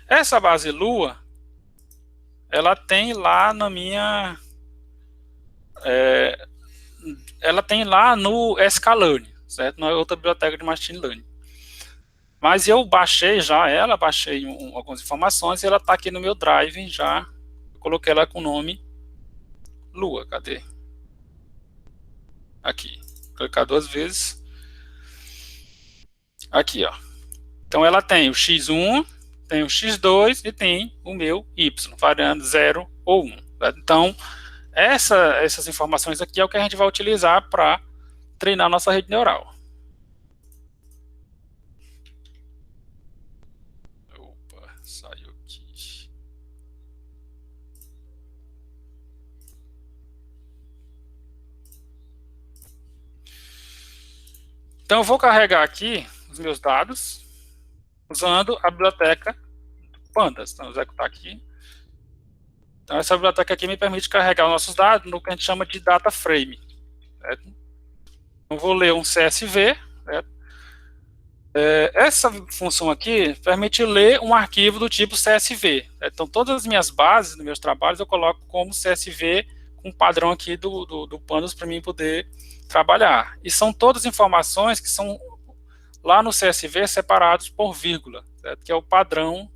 Essa base Lua, ela tem lá na minha... ela tem lá no sklearn, certo? Na outra biblioteca de Machine Learning. Mas eu baixei já ela, baixei algumas informações e ela está aqui no meu Drive já. Eu coloquei ela com o nome Lua, cadê? aqui. Clicar duas vezes. Aqui, ó. Então, ela tem o x1, tem o x2 e tem o meu y, variando 0 ou 1. Tá? Então, essas informações aqui é o que a gente vai utilizar para treinar nossa rede neural. Opa, saiu aqui. Então, eu vou carregar aqui os meus dados usando a biblioteca Pandas. Então, vou executar aqui. Então, essa biblioteca aqui me permite carregar os nossos dados no que a gente chama de data frame. Certo? Eu vou ler um CSV. Certo? Essa função aqui permite ler um arquivo do tipo CSV. Certo? Então, todas as minhas bases dos meus trabalhos eu coloco como CSV com padrão aqui do Pandas para mim poder trabalhar. E são todas informações que são lá no CSV separados por vírgula, certo? Que é o padrão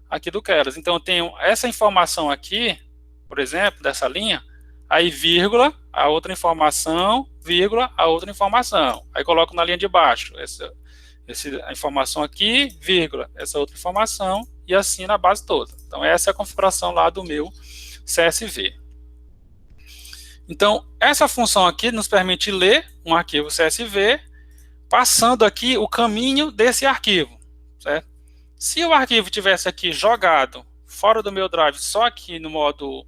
aqui do Keras. Então, eu tenho essa informação aqui, por exemplo, dessa linha, aí vírgula, a outra informação, vírgula, a outra informação. Aí coloco na linha de baixo essa informação aqui, vírgula, essa outra informação, e assim na base toda. Então, essa é a configuração lá do meu CSV. Então, essa função aqui nos permite ler um arquivo CSV, passando aqui o caminho desse arquivo, certo? Se o arquivo tivesse aqui jogado fora do meu drive, só aqui no modo,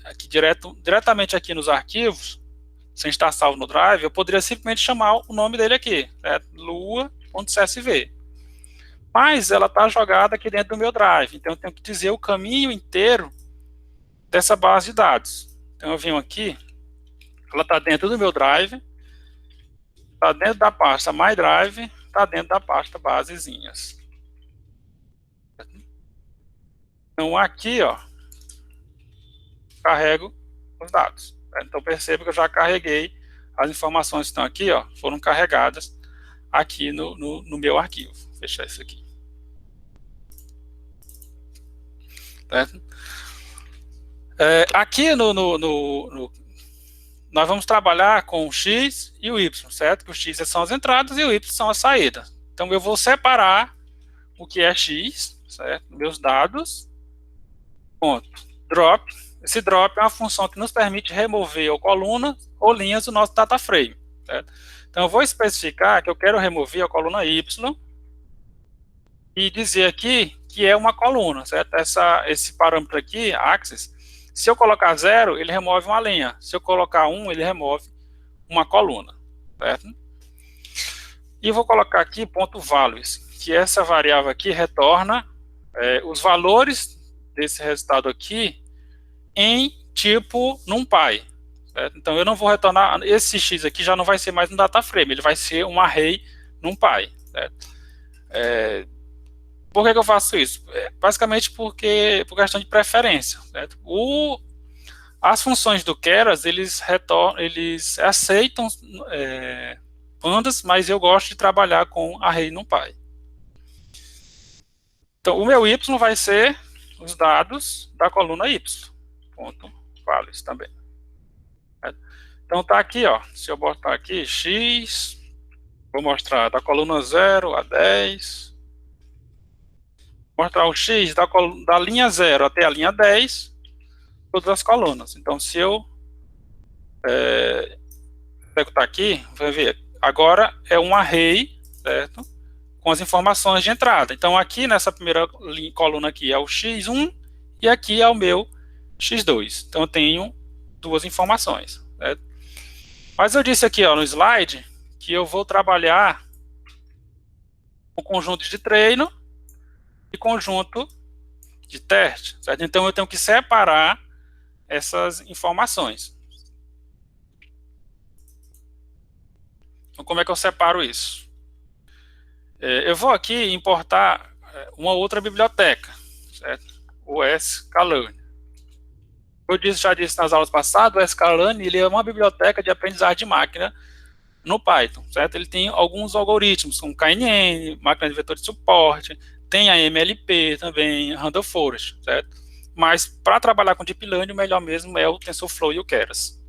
aqui diretamente aqui nos arquivos, sem estar salvo no drive, eu poderia simplesmente chamar o nome dele aqui, certo? Lua.csv. Mas ela está jogada aqui dentro do meu drive, então eu tenho que dizer o caminho inteiro dessa base de dados. Então eu venho aqui, ela está dentro do meu drive, está dentro da pasta My Drive, está dentro da pasta basezinhas. Então aqui, ó, carrego os dados. Então perceba que eu já carreguei as informações que estão aqui, ó, foram carregadas aqui no meu arquivo. Vou fechar isso aqui. Certo? Aqui nós vamos trabalhar com o X e o Y, certo? Que o X são as entradas e o Y são as saídas. Então eu vou separar o que é X, certo? Meus dados, ponto, drop. Esse drop é uma função que nos permite remover ou colunas ou linhas do nosso data frame, certo? Então eu vou especificar que eu quero remover a coluna Y e dizer aqui que é uma coluna, certo? Esse parâmetro aqui, axis, se eu colocar 0, ele remove uma linha. Se eu colocar 1, ele remove uma coluna, certo? E vou colocar aqui ponto values, que essa variável aqui retorna os valores desse resultado aqui em tipo NumPy. Certo? Então eu não vou retornar, esse X aqui já não vai ser mais um data frame, ele vai ser um array NumPy. Certo? Por que eu faço isso? Basicamente por questão de preferência. Certo? As funções do Keras, eles aceitam pandas, mas eu gosto de trabalhar com array NumPy. Então, o meu Y vai ser os dados da coluna Y. Ponto values também. Certo? Então, tá aqui, ó. Se eu botar aqui X, vou mostrar da coluna 0 a 10. Mostrar o X da linha 0 até a linha 10, todas as colunas. Então, se eu executar aqui, vai ver, agora é um array, certo? Com as informações de entrada. Então, aqui nessa primeira coluna aqui é o X1 e aqui é o meu X2. Então, eu tenho duas informações, certo? Mas eu disse aqui, ó, no slide que eu vou trabalhar com conjunto de treino e conjunto de teste, certo? Então eu tenho que separar essas informações. Então como é que eu separo isso? Eu vou aqui importar uma outra biblioteca, certo? O sklearn. Eu já disse nas aulas passadas, o sklearn ele é uma biblioteca de aprendizagem de máquina no Python, certo? Ele tem alguns algoritmos, como KNN, máquina de vetor de suporte, tem a MLP também, Randall Forest, certo? Mas para trabalhar com Deep Learning, o melhor mesmo é o TensorFlow e o Keras.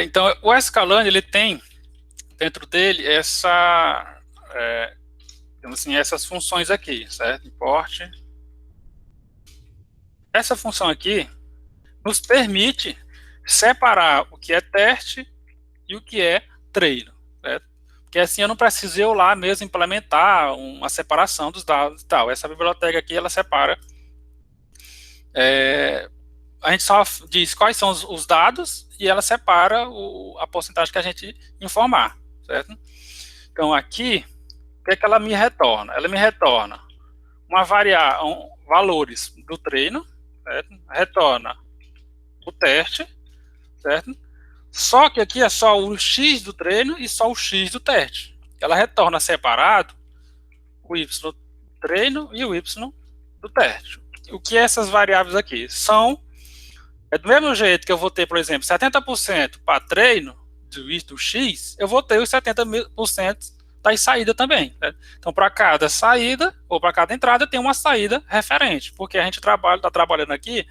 Então, o Scalane, ele tem dentro dele assim, essas funções aqui, certo? Import. Essa função aqui nos permite separar o que é teste e o que é treino, certo? Porque assim eu não preciso eu lá mesmo implementar uma separação dos dados e tal. Essa biblioteca aqui, ela separa. A gente só diz quais são os dados e ela separa a porcentagem que a gente informar, certo? Então aqui, o que é que ela me retorna? Ela me retorna valores do treino, certo? Retorna o teste, certo? Só que aqui é só o X do treino e só o X do teste. Ela retorna separado o Y do treino e o Y do teste. O que é essas variáveis aqui? Do mesmo jeito que eu vou ter, por exemplo, 70% para treino do X, eu vou ter os 70% da saída também. Né? Então, para cada saída, ou para cada entrada, tem uma saída referente, porque a gente está trabalhando aqui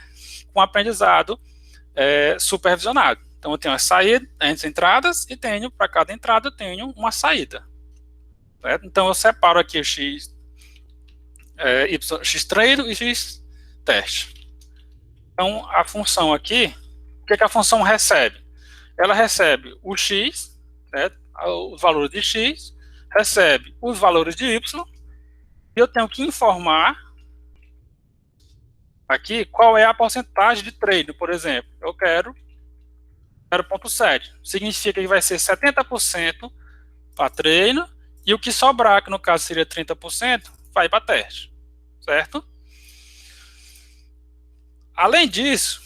com aprendizado supervisionado. Então, eu tenho as entradas e tenho, para cada entrada, eu tenho uma saída. Certo? Então, eu separo aqui o X, X treino e X teste. Então, a função aqui, o que a função recebe? Ela recebe o X, certo? Os valores de X, recebe os valores de Y, e eu tenho que informar aqui qual é a porcentagem de treino, por exemplo. Eu quero 0,7. Significa que vai ser 70% para treino, e o que sobrar, que no caso seria 30%, vai para teste, certo? Além disso,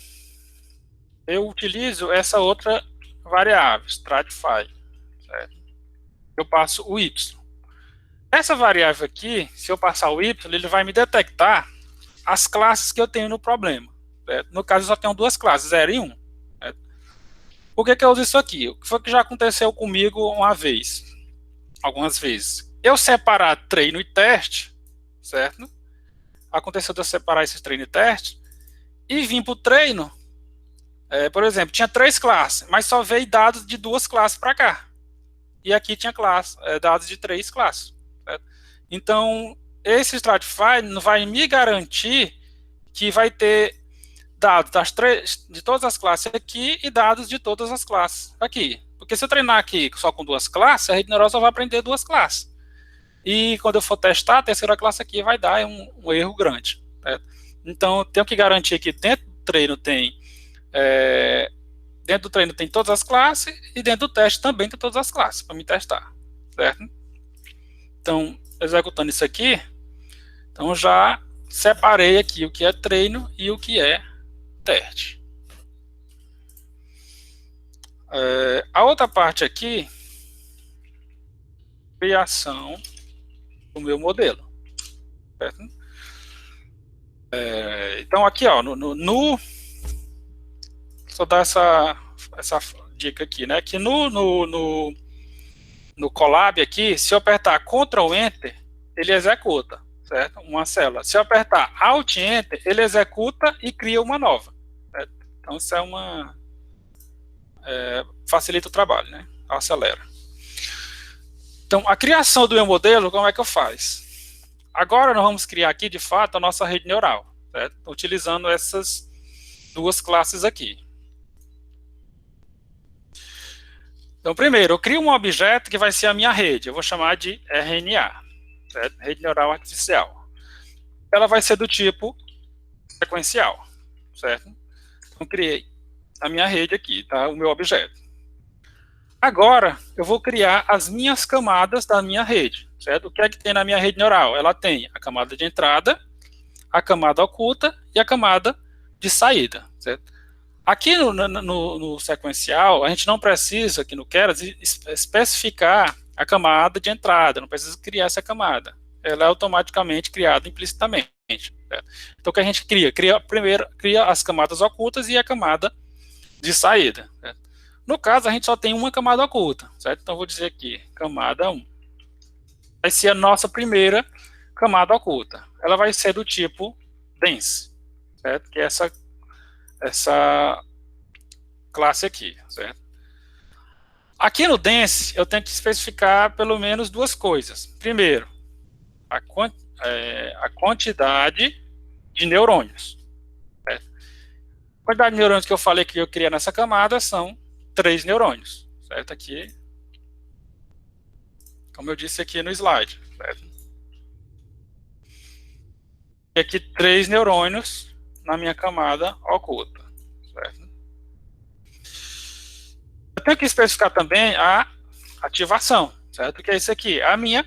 eu utilizo essa outra variável, stratify, certo? Eu passo o Y. Essa variável aqui, se eu passar o Y, ele vai me detectar as classes que eu tenho no problema. Certo? No caso, eu só tenho duas classes, 0 e 1. Certo? Por que eu uso isso aqui? O que foi que já aconteceu comigo algumas vezes? Eu separar treino e teste, certo? Aconteceu de eu separar esses treino e teste, e vim para o treino, por exemplo, tinha 3 classes, mas só veio dados de 2 classes para cá. E aqui tinha dados de 3 classes. Certo? Então, esse Stratify não vai me garantir que vai ter dados de todas as classes aqui e dados de todas as classes aqui. Porque se eu treinar aqui só com 2 classes, a rede neural só vai aprender 2 classes. E quando eu for testar, a terceira classe aqui vai dar um erro grande. Certo? Então, eu tenho que garantir que dentro do treino tem todas as classes e dentro do teste também tem todas as classes para me testar, certo? Então, executando isso aqui, então já separei aqui o que é treino e o que é teste. A outra parte aqui, criação do meu modelo, certo? Então aqui, ó, só dar essa dica aqui, né? Que no Colab aqui, se eu apertar Ctrl Enter, ele executa, certo? Uma célula. Se eu apertar Alt Enter, ele executa e cria uma nova. Certo? Então isso facilita o trabalho, né? Acelera. Então a criação do meu modelo, como é que eu faço? Agora nós vamos criar aqui, de fato, a nossa rede neural, certo? Utilizando essas 2 classes aqui. Então, primeiro, eu crio um objeto que vai ser a minha rede. Eu vou chamar de RNA, certo? Rede Neural Artificial. Ela vai ser do tipo sequencial, certo? Então, criei a minha rede aqui, tá? O meu objeto. Agora, eu vou criar as minhas camadas da minha rede, certo? O que é que tem na minha rede neural? Ela tem a camada de entrada, a camada oculta e a camada de saída, certo? Aqui no sequencial, a gente não precisa, aqui no Keras, especificar a camada de entrada, não precisa criar essa camada. Ela é automaticamente criada implicitamente. Certo? Então, o que a gente primeiro cria as camadas ocultas e a camada de saída. Certo? No caso, a gente só tem uma camada oculta, certo? Então, eu vou dizer aqui, camada 1. Vai ser a nossa primeira camada oculta. Ela vai ser do tipo dense, certo? Que é essa classe aqui, certo? Aqui no Dense, eu tenho que especificar pelo menos duas coisas. Primeiro, a quantidade de neurônios. Certo? A quantidade de neurônios que eu falei que eu queria nessa camada são 3 neurônios. Certo? Aqui, como eu disse aqui no slide. Certo? E aqui 3 neurônios na minha camada oculta. Certo? Eu tenho que especificar também a ativação. Certo? Que é isso aqui. A minha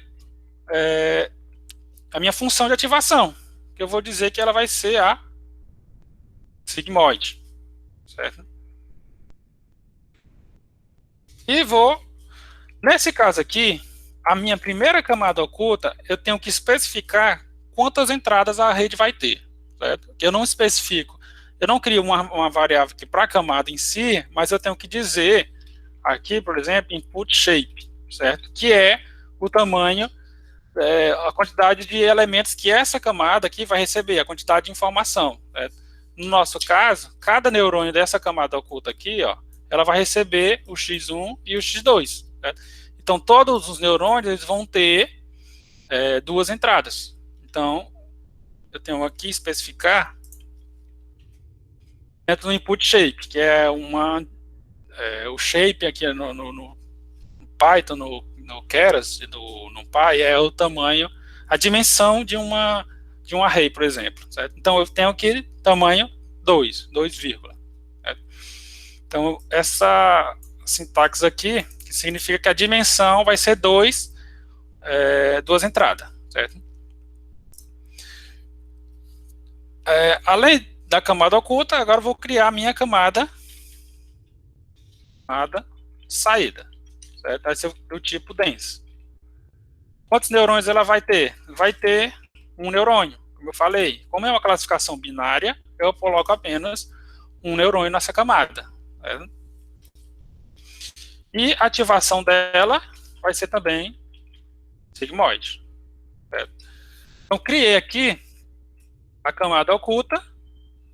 função de ativação, que eu vou dizer que ela vai ser a sigmoide, certo? E nesse caso aqui, a minha primeira camada oculta, eu tenho que especificar quantas entradas a rede vai ter, certo? Eu não especifico, eu não crio uma variável aqui para a camada em si, mas eu tenho que dizer aqui, por exemplo, input shape, certo? Que é o tamanho, a quantidade de elementos que essa camada aqui vai receber, a quantidade de informação, certo? No nosso caso, cada neurônio dessa camada oculta aqui, ó, ela vai receber o X1 e o X2. Certo? Então, todos os neurônios eles vão ter 2 entradas. Então, eu tenho aqui especificar dentro do input shape, que é o shape aqui no Python, no Keras, no NumPy, é o tamanho, a dimensão de um array, por exemplo. Certo? Então, eu tenho aqui tamanho 2, vírgula. Certo? Então, essa sintaxe aqui, que significa que a dimensão vai ser 2 entradas. Certo? Além da camada oculta, agora eu vou criar a minha camada saída. Certo? Vai ser do tipo dense. Quantos neurônios ela vai ter? Vai ter um neurônio, como eu falei. Como é uma classificação binária, eu coloco apenas um neurônio nessa camada. Certo? E a ativação dela vai ser também sigmoide. Certo? Então, criei aqui a camada oculta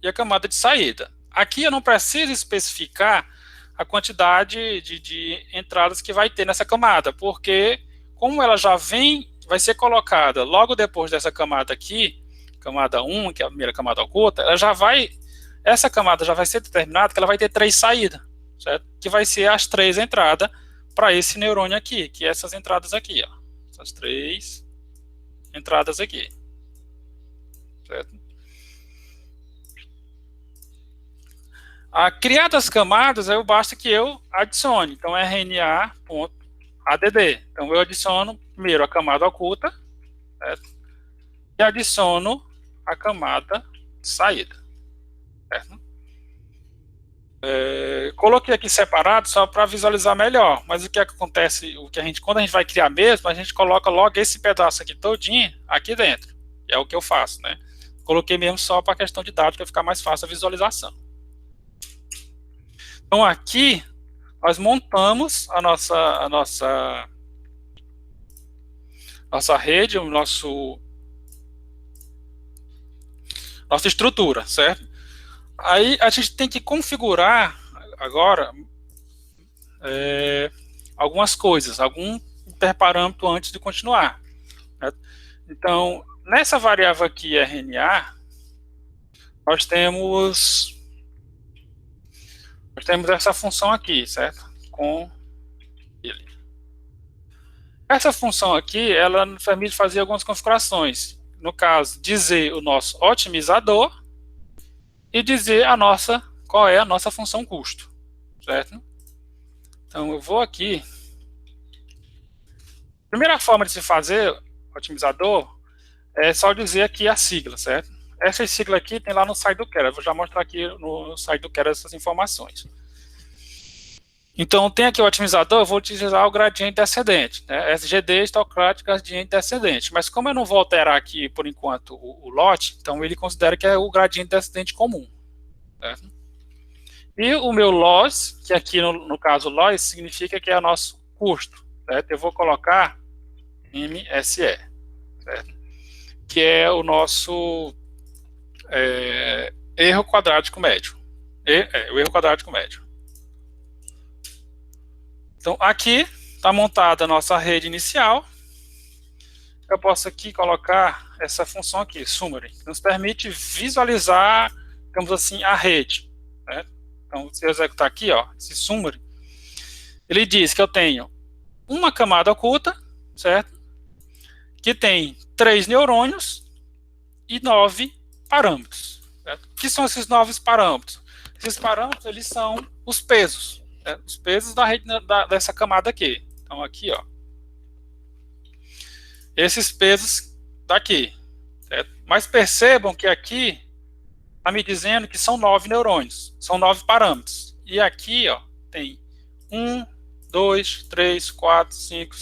e a camada de saída. Aqui eu não preciso especificar a quantidade de entradas que vai ter nessa camada, porque como ela já vai ser colocada logo depois dessa camada aqui, camada 1, que é a primeira camada oculta, essa camada já vai ser determinada que ela vai ter 3 saídas, certo? Que vai ser as 3 entradas para esse neurônio aqui, que é essas entradas aqui, ó. Essas 3 entradas aqui, certo? Criadas as camadas, basta que eu adicione. Então, RNA.add. Então, eu adiciono primeiro a camada oculta, certo? E adiciono a camada de saída. Certo? Coloquei aqui separado só para visualizar melhor. Mas o que acontece, quando a gente vai criar mesmo, a gente coloca logo esse pedaço aqui todinho aqui dentro. É o que eu faço, né? Coloquei mesmo só para a questão de dados, para ficar mais fácil a visualização. Então, aqui, nós montamos a nossa rede, nossa estrutura, certo? Aí, a gente tem que configurar, agora, algumas coisas, algum hiperparâmetro antes de continuar. Certo? Então, nessa variável aqui, RNA, nós temos essa função aqui, certo? Com ele. Essa função aqui, ela nos permite fazer algumas configurações. No caso, dizer o nosso otimizador e dizer qual é a nossa função custo, certo? Então, eu vou aqui. A primeira forma de se fazer otimizador é só dizer aqui a sigla, certo? Essa sigla aqui tem lá no site do Keras. Vou já mostrar aqui no site do Keras essas informações. Então, tem aqui o otimizador, eu vou utilizar o gradiente descendente, né? SGD, estocrático, gradiente descendente. Mas como eu não vou alterar aqui, por enquanto, o lote, então ele considera que é o gradiente descendente comum. Certo? E o meu loss, que aqui no caso loss, significa que é o nosso custo. Certo? Eu vou colocar MSE, certo? Que é o nosso erro quadrático médio. O erro quadrático médio. Então, aqui está montada a nossa rede inicial. Eu posso aqui colocar essa função aqui, summary, que nos permite visualizar, digamos assim, a rede, né? Então, se eu executar aqui, ó, esse summary, ele diz que eu tenho uma camada oculta, certo? Que tem 3 neurônios e 9 parâmetros. Certo? O que são esses 9 parâmetros? Esses parâmetros, eles são os pesos, certo? Os pesos da rede, dessa camada aqui. Então, aqui, ó, esses pesos daqui, certo? Mas percebam que aqui está me dizendo que são 9 neurônios, são 9 parâmetros. E aqui, ó, tem 1, 2, 3, 4, 5,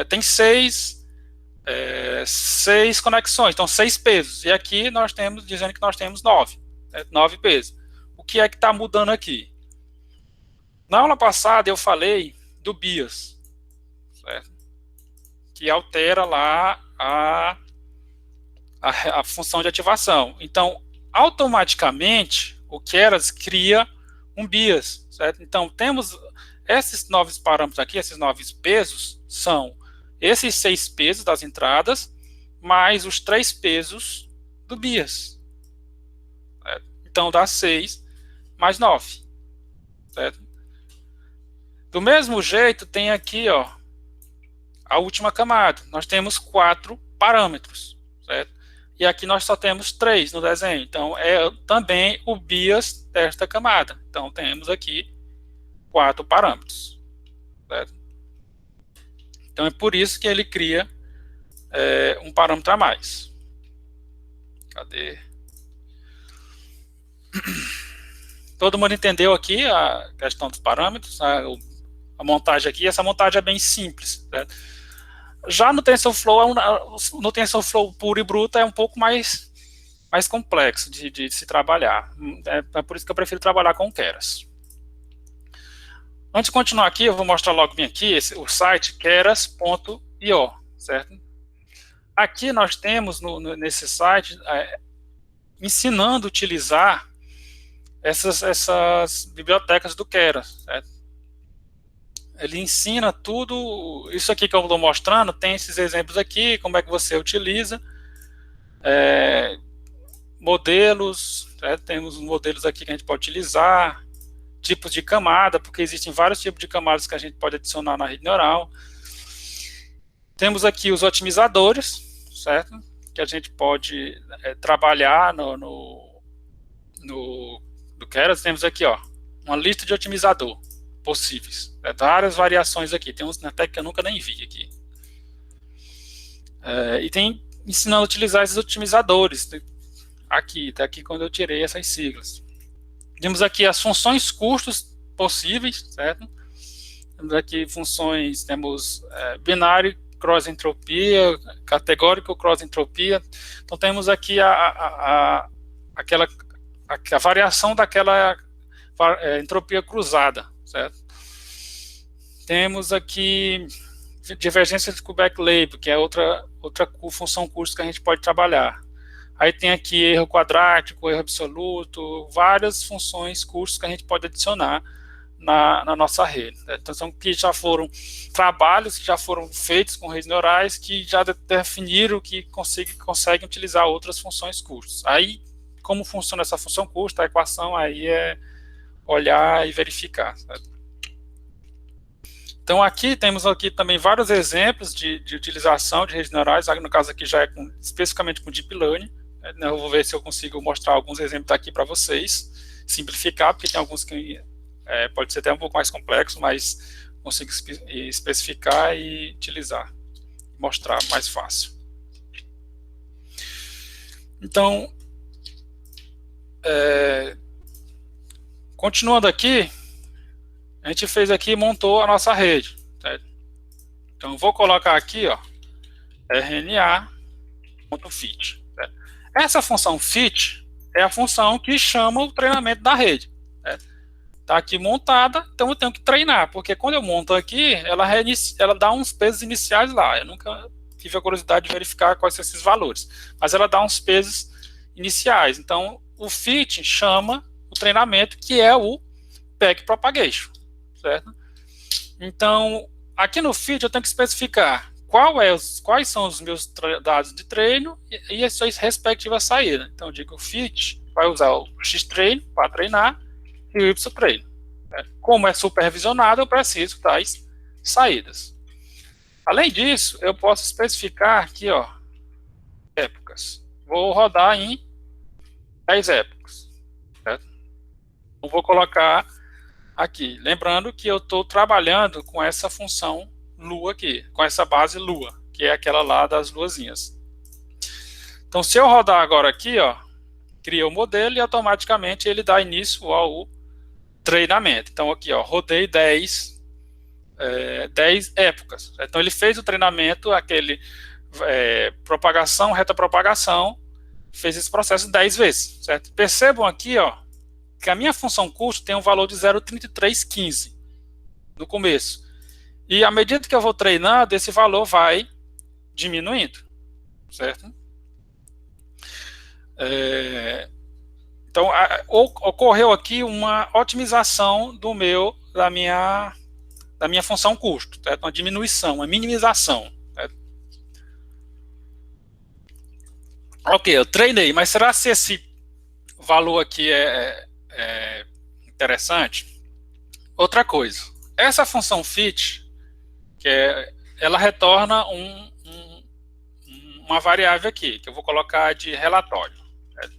tem 6 conexões, então 6 pesos. E aqui nós temos, dizendo que nós temos 9, certo? 9 pesos. O que é que está mudando aqui? Na aula passada eu falei do BIAS, certo? Que altera lá a função de ativação. Então, automaticamente, o Keras cria um BIAS, certo? Então, temos esses 9 parâmetros aqui, esses 9 pesos, são esses 6 pesos das entradas, mais os 3 pesos do BIAS. Certo? Então, dá 6 mais 9. Certo? Do mesmo jeito, tem aqui, ó, a última camada. Nós temos 4 parâmetros, certo? E aqui nós só temos 3 no desenho. Então, é também o BIAS desta camada. Então, temos aqui 4 parâmetros, certo? Então, é por isso que ele cria um parâmetro a mais. Cadê? Todo mundo entendeu aqui a questão dos parâmetros, a montagem aqui. Essa montagem é bem simples, certo? Já no TensorFlow, no TensorFlow puro e bruto, é um pouco mais complexo de se trabalhar. É por isso que eu prefiro trabalhar com Keras. Antes de continuar aqui, eu vou mostrar logo bem aqui o site keras.io, certo? Aqui nós temos nesse site ensinando a utilizar essas bibliotecas do Keras, certo? Ele ensina tudo, isso aqui que eu estou mostrando, tem esses exemplos aqui, como é que você utiliza, modelos, certo? Temos modelos aqui que a gente pode utilizar, tipos de camada, porque existem vários tipos de camadas que a gente pode adicionar na rede neural. Temos aqui os otimizadores, certo? Que a gente pode trabalhar no Keras. Temos aqui, ó, uma lista de otimizador possíveis. Várias variações aqui. Tem uns até que eu nunca nem vi aqui. E tem ensinando a utilizar esses otimizadores. Aqui, até aqui quando eu tirei essas siglas. Temos aqui as funções custos possíveis, certo? Temos aqui funções, temos binário cross-entropia, categórico cross-entropia. Então temos aqui a variação daquela entropia cruzada, certo? Temos aqui divergência de Kuebec-Leibler, que é outra função custo que a gente pode trabalhar. Aí tem aqui erro quadrático, erro absoluto, várias funções custos que a gente pode adicionar na nossa rede. Então, são que já foram trabalhos que já foram feitos com redes neurais que já definiram que conseguem utilizar outras funções custos. Aí, como funciona essa função custo, a equação aí é olhar e verificar, certo? Então, aqui temos aqui também vários exemplos de utilização de redes neurais, no caso aqui já é especificamente com Deep Learning. Eu vou ver se eu consigo mostrar alguns exemplos aqui para vocês, simplificar, porque tem alguns que pode ser até um pouco mais complexo, mas consigo especificar e utilizar, mostrar mais fácil. Então, continuando aqui, a gente fez aqui, montou a nossa rede, certo? Então, eu vou colocar aqui, ó, RNA.fit. Certo? Essa função fit é a função que chama o treinamento da rede. Está aqui montada, então eu tenho que treinar, porque quando eu monto aqui, ela dá uns pesos iniciais lá. Eu nunca tive a curiosidade de verificar quais são esses valores, mas ela dá uns pesos iniciais. Então, o fit chama o treinamento, que é o backpropagation, certo? Então, aqui no fit eu tenho que especificar quais são os meus dados de treino e as suas respectivas saídas. Então, eu digo que o fit vai usar o x-treino para treinar e o y-treino. Como é supervisionado, eu preciso das saídas. Além disso, eu posso especificar aqui, ó, épocas. Vou rodar em 10 épocas. Certo? Então, vou colocar aqui. Lembrando que eu estou trabalhando com essa função lua aqui, com essa base lua, que é aquela lá das luazinhas. Então, se eu rodar agora aqui, ó, cria o modelo e automaticamente ele dá início ao treinamento. Então, aqui, ó, rodei 10 épocas. Então, ele fez o treinamento, aquele propagação, reta propagação, fez esse processo 10 vezes, certo? Percebam aqui, ó, que a minha função custo tem um valor de 0,3315 no começo. E à medida que eu vou treinando, esse valor vai diminuindo, certo? Então, ocorreu aqui uma otimização da minha função custo, certo? Uma diminuição, uma minimização. Certo? Ok, eu treinei, mas será que esse valor aqui é interessante? Outra coisa, essa função fit, ela retorna uma variável aqui, que eu vou colocar de relatório. Certo?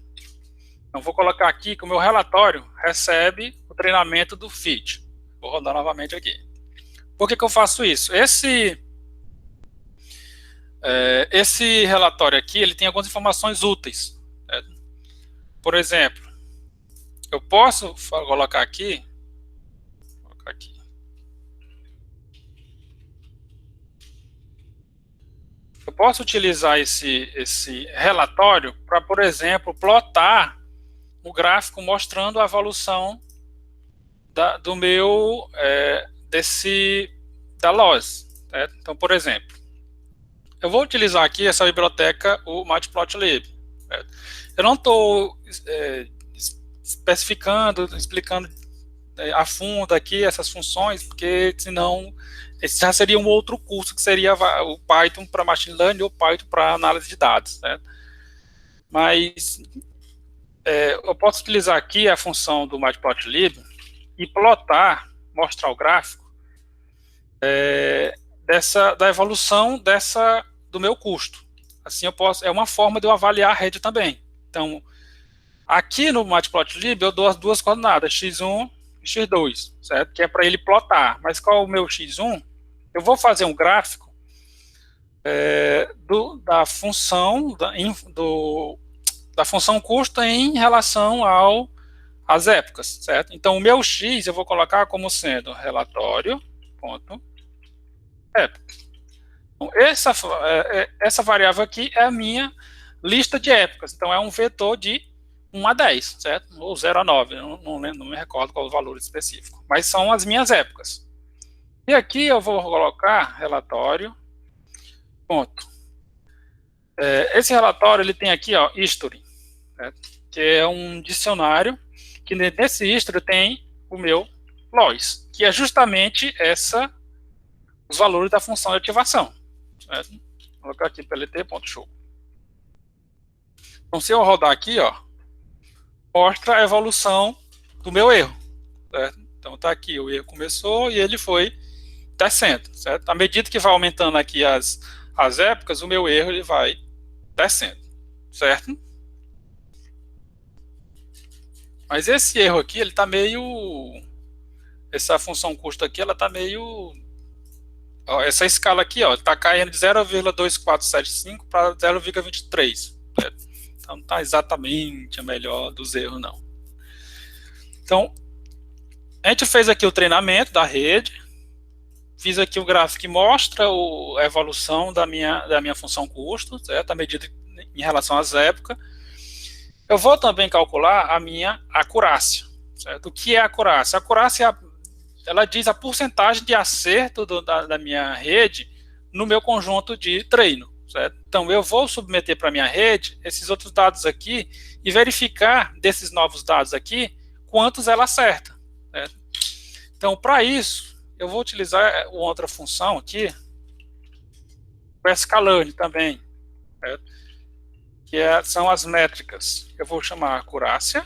Então, vou colocar aqui que o meu relatório recebe o treinamento do fit. Vou rodar novamente aqui. Por que eu faço isso? Esse relatório aqui, ele tem algumas informações úteis. Certo? Por exemplo, eu posso colocar aqui. Eu posso utilizar esse relatório para, por exemplo, plotar o gráfico mostrando a evolução da loss. Certo? Então, por exemplo, eu vou utilizar aqui essa biblioteca, o Matplotlib. Certo? Eu não estou explicando a fundo aqui essas funções, porque senão esse já seria um outro curso, que seria o Python para Machine Learning ou Python para análise de dados. Certo? Mas eu posso utilizar aqui a função do Matplotlib e plotar, mostrar o gráfico da evolução do meu custo. Assim é uma forma de eu avaliar a rede também. Então, aqui no Matplotlib eu dou as duas coordenadas, x1 e x2, certo? Que é para ele plotar. Mas qual é o meu x1? Eu vou fazer um gráfico da função da função custo em relação às épocas, certo? Então, o meu x eu vou colocar como sendo relatório ponto época. Então, essa variável aqui é a minha lista de épocas. Então, é um vetor de 1 a 10, certo? Ou 0 a 9, não me recordo qual é o valor específico. Mas são as minhas épocas. E aqui eu vou colocar relatório ponto. Esse relatório, ele tem aqui, ó, history, certo? Que é um dicionário, que nesse history tem o meu loss, que é justamente os valores da função de ativação. Certo? Vou colocar aqui plt.show. Então, se eu rodar aqui, ó, mostra a evolução do meu erro. Certo? Então, tá aqui, o erro começou e ele foi descendo. Certo? À medida que vai aumentando aqui as épocas, o meu erro ele vai descendo. Certo? Mas esse erro aqui, ele tá meio... Essa função custo aqui, ela tá meio... Ó, essa escala aqui, ó, tá caindo de 0,2475 para 0,23. Certo? Então, não está exatamente a melhor dos erros, não. Então, a gente fez aqui o treinamento da rede, fiz aqui o gráfico que mostra a evolução da minha função custo, certo? À medida em relação às épocas. Eu vou também calcular a minha acurácia, certo? O que é a acurácia? A acurácia, ela diz a porcentagem de acerto da minha rede no meu conjunto de treino. Certo? Então, eu vou submeter para a minha rede esses outros dados aqui e verificar desses novos dados aqui quantos ela acerta. Certo? Então, para isso, eu vou utilizar outra função aqui, o sklearn também, certo? São as métricas. Eu vou chamar acurácia.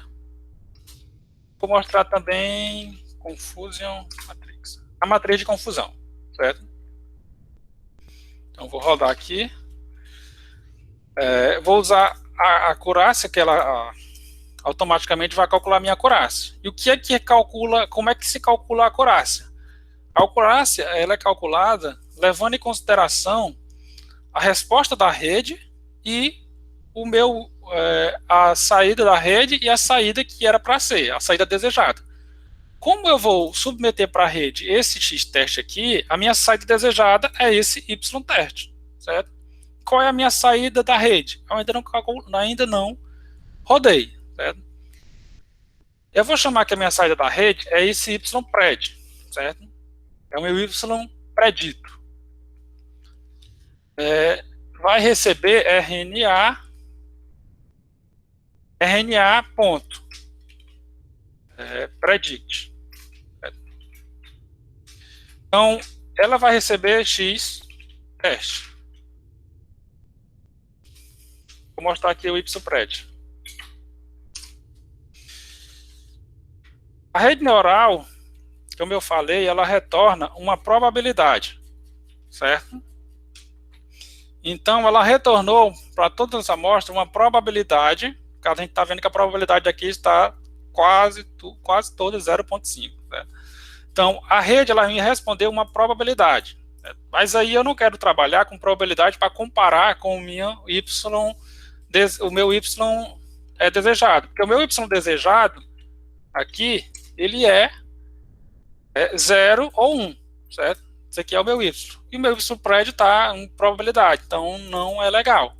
Vou mostrar também confusion matrix. A matriz de confusão, certo? Então, vou rodar aqui. Vou usar a acurácia, que ela automaticamente vai calcular a minha acurácia. E o que calcula, como é que se calcula a acurácia? A acurácia, ela é calculada levando em consideração a resposta da rede e a saída da rede e a saída que era para ser, a saída desejada. Como eu vou submeter para a rede esse x-teste aqui, a minha saída desejada é esse y-teste, certo? Qual é a minha saída da rede? Eu ainda não rodei, certo? Eu vou chamar que a minha saída da rede é esse y-pred, certo? É o meu y predito. Vai receber RNA ponto predict. Então, ela vai receber x teste. Vou mostrar aqui o y-pred. A rede neural, como eu falei, ela retorna uma probabilidade, certo? Então, ela retornou para todas as amostras uma probabilidade. A gente está vendo que a probabilidade aqui está quase toda 0,5. Então, a rede ela me respondeu uma probabilidade. Mas aí eu não quero trabalhar com probabilidade para comparar com o meu y desejado. Porque o meu y desejado, aqui, ele é 0 ou 1, certo? Esse aqui é o meu y. E o meu y-pred está em probabilidade, então não é legal.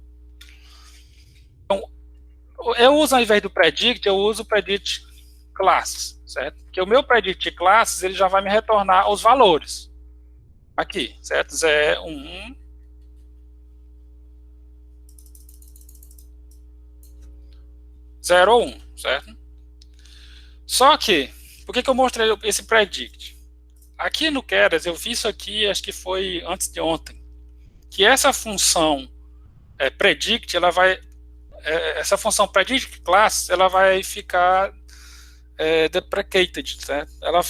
Então, eu uso, ao invés do predict, eu uso o predict classes, certo? Porque o meu predict classes, ele já vai me retornar os valores. Aqui, certo? 0, 1, 0 ou 1, certo? Só que, por que eu mostrei esse predict? Aqui no Keras, eu vi isso aqui, acho que foi antes de ontem, que essa função predict, essa função predict class, ela vai ficar deprecated, certo? Ela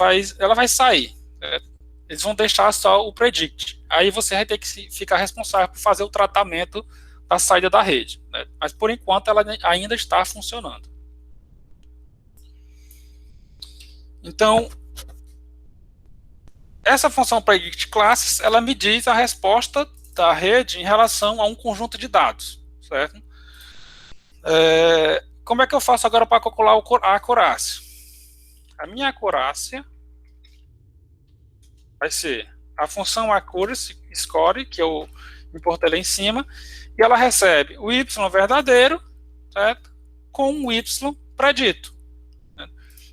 vai sair, certo? Eles vão deixar só o predict. Aí você vai ter que ficar responsável por fazer o tratamento da saída da rede, né? Mas por enquanto ela ainda está funcionando. Então, essa função predict classes, ela me diz a resposta da rede em relação a um conjunto de dados, certo? Como é que eu faço agora para calcular a acurácia? A minha acurácia vai ser a função accuracy score, que eu importei lá em cima, e ela recebe o y verdadeiro, certo? Com o y predito.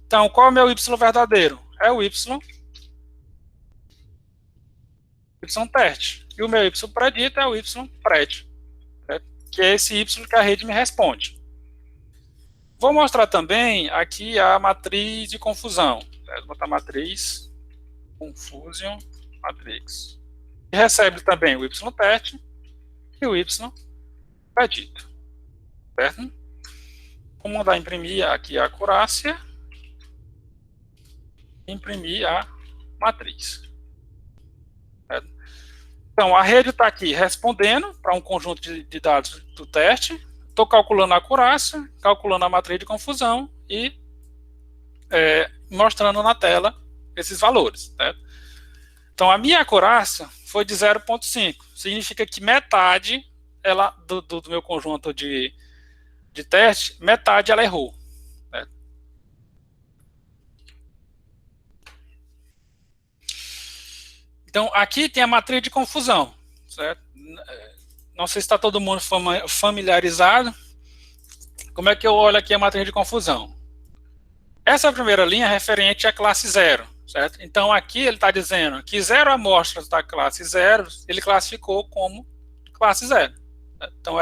Então, qual é o meu y verdadeiro? É o y teste. E o meu y predito é o y pred, certo? Que é esse y que a rede me responde. Vou mostrar também aqui a matriz de confusão. Vou botar matriz confusion matrix. E recebe também o y teste e o y predito, certo? Vou mandar imprimir aqui a acurácia, imprimir a matriz. Certo? Então, a rede está aqui respondendo para um conjunto de dados do teste. Estou calculando a acurácia, calculando a matriz de confusão e mostrando na tela esses valores. Certo? Então, a minha acurácia foi de 0,5. Significa que metade do meu conjunto de teste, metade ela errou. Certo? Então, aqui tem a matriz de confusão. Certo? Não sei se está todo mundo familiarizado. Como é que eu olho aqui a matriz de confusão? Essa primeira linha é referente à classe 0. Certo? Então, aqui ele está dizendo que 0 amostras da classe 0, ele classificou como classe 0. Então,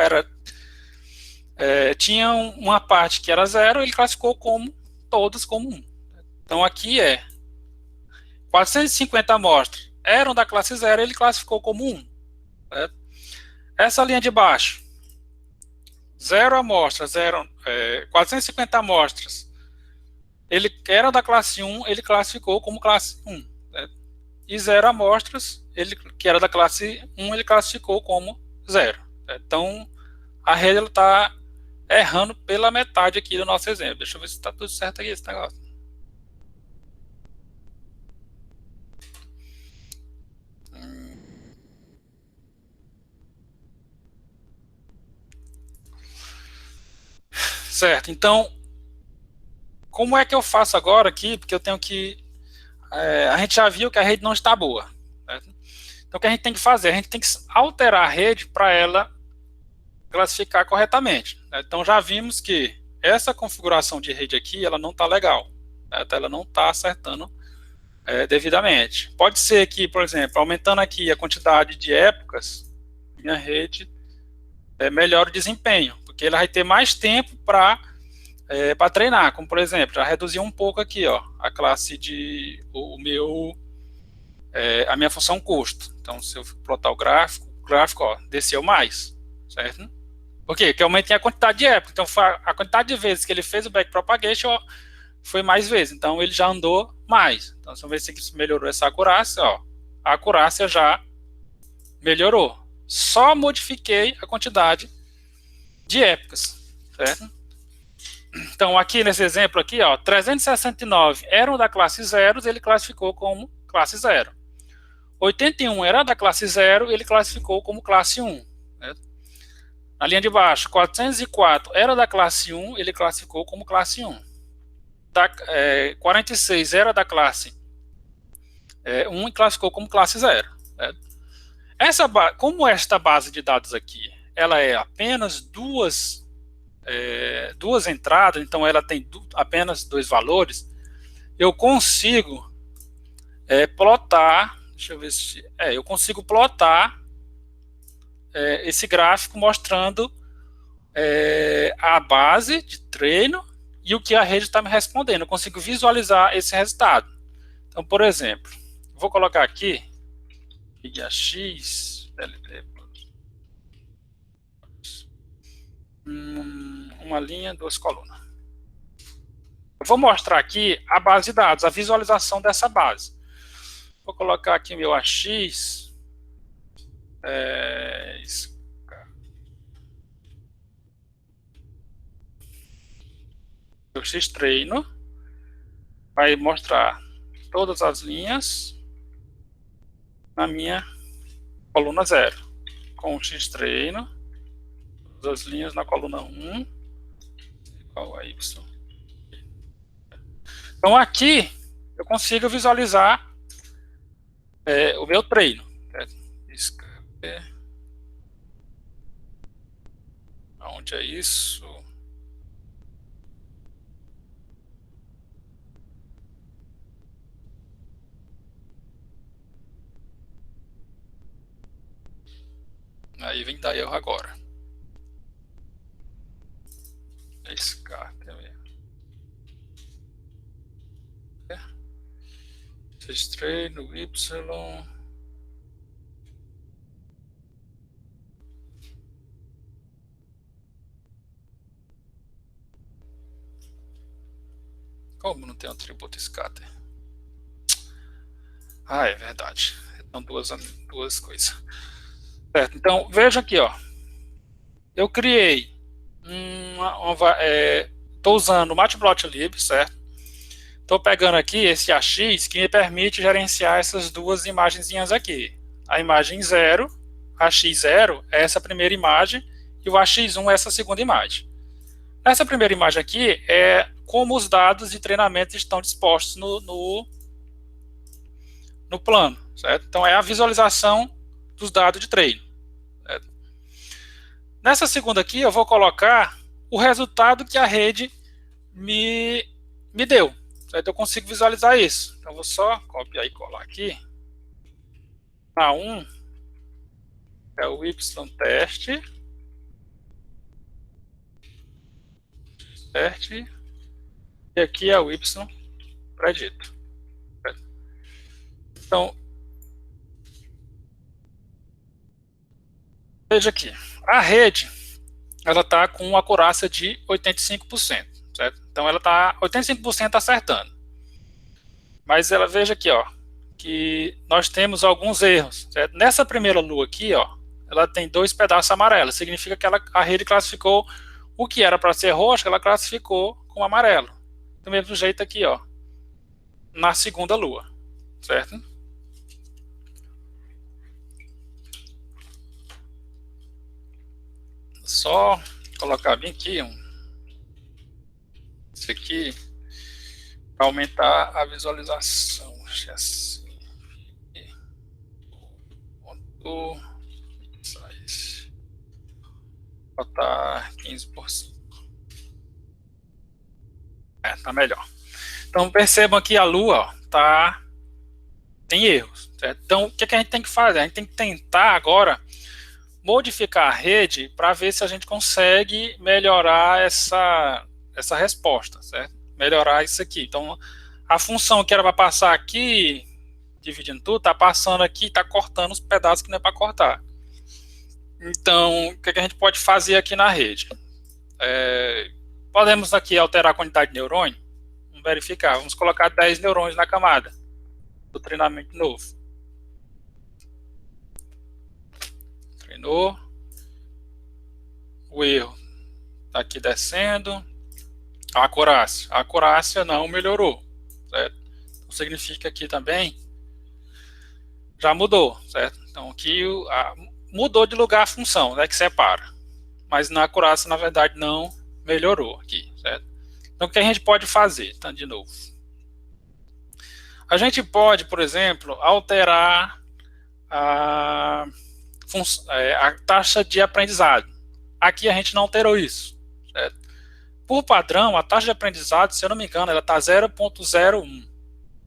tinha uma parte que era 0, ele classificou todas como 1. Então, aqui 450 amostras eram da classe 0, ele classificou como 1. Certo? Essa linha de baixo, 0 amostras, 450 amostras, ele era da classe 1, ele classificou como classe 1. Certo? E 0 amostras, ele, que era da classe 1, ele classificou como 0. Certo? Então, a rede está errando pela metade aqui do nosso exemplo. Deixa eu ver se está tudo certo aqui esse negócio. Certo, então, como é que eu faço agora aqui? Porque eu tenho que... a gente já viu que a rede não está boa. Certo? Então, o que a gente tem que fazer? A gente tem que alterar a rede para ela classificar corretamente. Né? Então, já vimos que essa configuração de rede aqui, ela não está legal. Certo? Ela não está acertando devidamente. Pode ser que, por exemplo, aumentando aqui a quantidade de épocas, minha rede melhora o desempenho, porque ela vai ter mais tempo para treinar, como por exemplo, já reduziu um pouco aqui, ó, a classe de a minha função custo. Então, se eu plotar o gráfico, ó, desceu mais, certo? Por quê? Porque eu aumentei a quantidade de época. Então, a quantidade de vezes que ele fez o backpropagation foi mais vezes. Então, ele já andou mais. Então, se eu ver se melhorou essa acurácia, ó, a acurácia já melhorou. Só modifiquei a quantidade de épocas, certo? Então, aqui nesse exemplo aqui, ó, 369 eram da classe 0, ele classificou como classe 0. 81 era da classe 0, ele classificou como classe 1. Certo? Na linha de baixo, 404 era da classe 1, ele classificou como classe 1. 46 era da classe 1 e classificou como classe 0. Certo? Como esta base de dados aqui, ela é apenas duas entradas, então ela tem apenas 2 valores, eu consigo plotar, deixa eu ver se... eu consigo plotar esse gráfico mostrando a base de treino e o que a rede está me respondendo. Eu consigo visualizar esse resultado. Então, por exemplo, vou colocar aqui x, uma linha, 2 colunas. Eu vou mostrar aqui a base de dados, a visualização dessa base. Vou colocar aqui meu AX. O X treino vai mostrar todas as linhas na minha coluna 0. Com o X treino, todas as linhas na coluna 1 igual a Y. Então aqui eu consigo visualizar o meu treino. Onde é isso? Aí vem dar erro agora. Esse cara também. Treino Y. Como não tem um atributo scatter? Ah, é verdade. São duas coisas. Certo, então veja aqui, ó. Eu criei estou usando o Matplotlib, certo? Estou pegando aqui esse AX que me permite gerenciar essas duas imagenzinhas aqui. A imagem 0, AX0 é essa primeira imagem e o AX1 é essa segunda imagem. Essa primeira imagem aqui é como os dados de treinamento estão dispostos no plano, certo? Então é a visualização dos dados de treino. Certo? Nessa segunda aqui eu vou colocar o resultado que a rede me deu. Certo? Eu consigo visualizar isso. Então, eu vou só copiar e colar aqui. A 1 é o y-teste. E aqui é o y-predito. Então, veja aqui, a rede, ela está com uma acurácia de 85%, certo? Então, ela está 85% acertando. Mas ela, veja aqui, ó, que nós temos alguns erros, certo? Nessa primeira lua aqui, ó, ela tem 2 pedaços amarelos, significa que a rede classificou o que era para ser roxo, ela classificou como amarelo. Do mesmo jeito aqui, ó, na segunda lua, certo? Só colocar bem aqui, isso aqui, para aumentar a visualização. Assim. Ponto 6. Botar 15%. Tá melhor. Então percebam que a Lua tem erros, certo? Então o que a gente tem que fazer? A gente tem que tentar agora modificar a rede para ver se a gente consegue melhorar essa resposta, certo? Melhorar isso aqui. Então a função que era para passar aqui, dividindo tudo, está passando aqui, está cortando os pedaços que não é para cortar. Então o que a gente pode fazer aqui na rede? Podemos aqui alterar a quantidade de neurônio. Vamos verificar. Vamos colocar 10 neurônios na camada do treinamento novo. Treinou. O erro está aqui descendo. A acurácia não melhorou, certo? Então, significa que também já mudou, certo? Então aqui mudou de lugar a função, né, que separa. Mas na acurácia, na verdade, não melhorou aqui, certo? Então o que a gente pode fazer? Então, de novo. A gente pode, por exemplo, alterar a taxa de aprendizado. Aqui a gente não alterou isso, certo? Por padrão, a taxa de aprendizado, se eu não me engano, ela está 0,01,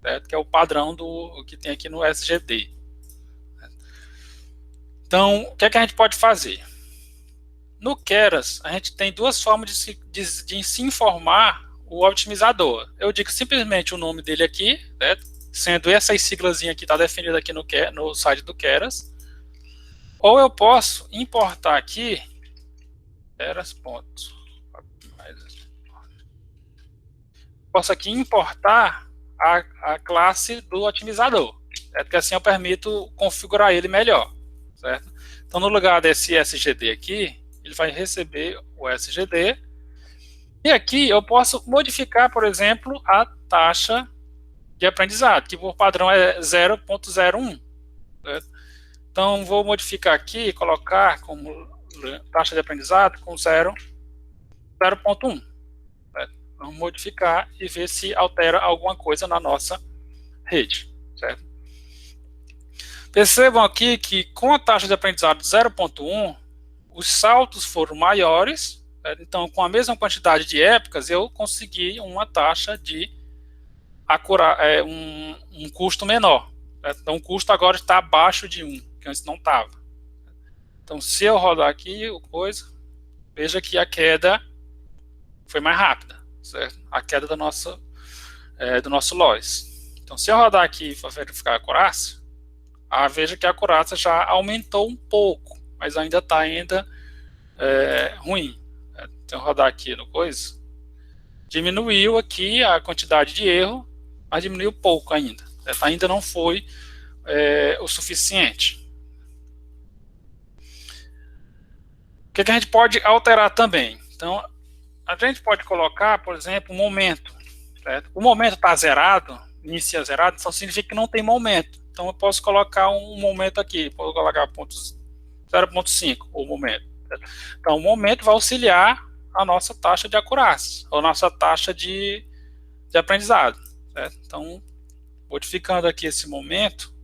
certo? Que é o padrão do que tem aqui no SGD. Então, o que a gente pode fazer? No Keras, a gente tem 2 formas de se informar o otimizador. Eu digo simplesmente o nome dele aqui, certo? Sendo essas siglas aqui, está definida aqui no site do Keras. Ou eu posso importar aqui, posso aqui importar a classe do otimizador, certo? Que assim eu permito configurar ele melhor, certo? Então, no lugar desse SGD aqui, ele vai receber o SGD. E aqui eu posso modificar, por exemplo, a taxa de aprendizado, que por padrão é 0,01. Então, vou modificar aqui e colocar como taxa de aprendizado com 0,1. Vamos modificar e ver se altera alguma coisa na nossa rede, certo? Percebam aqui que com a taxa de aprendizado 0,1, os saltos foram maiores, certo? Então com a mesma quantidade de épocas eu consegui uma taxa de um custo menor, certo? Então o custo agora está abaixo de 1, que antes não estava. Então se eu rodar aqui veja que a queda foi mais rápida, certo? A queda do nosso loss. Então se eu rodar aqui para verificar a acurácia, veja que a acurácia já aumentou um pouco, mas ainda está ruim. Então, rodar aqui no diminuiu aqui a quantidade de erro, mas diminuiu pouco ainda. Ainda não foi o suficiente. O que a gente pode alterar também? Então, a gente pode colocar, por exemplo, um momento, certo? O momento está zerado, inicia zerado, então significa que não tem momento. Então eu posso colocar um momento aqui, posso colocar 0,5 o momento. Certo? Então o momento vai auxiliar a nossa taxa de acurácia, a nossa taxa de aprendizado. Certo? Então, modificando aqui esse momento,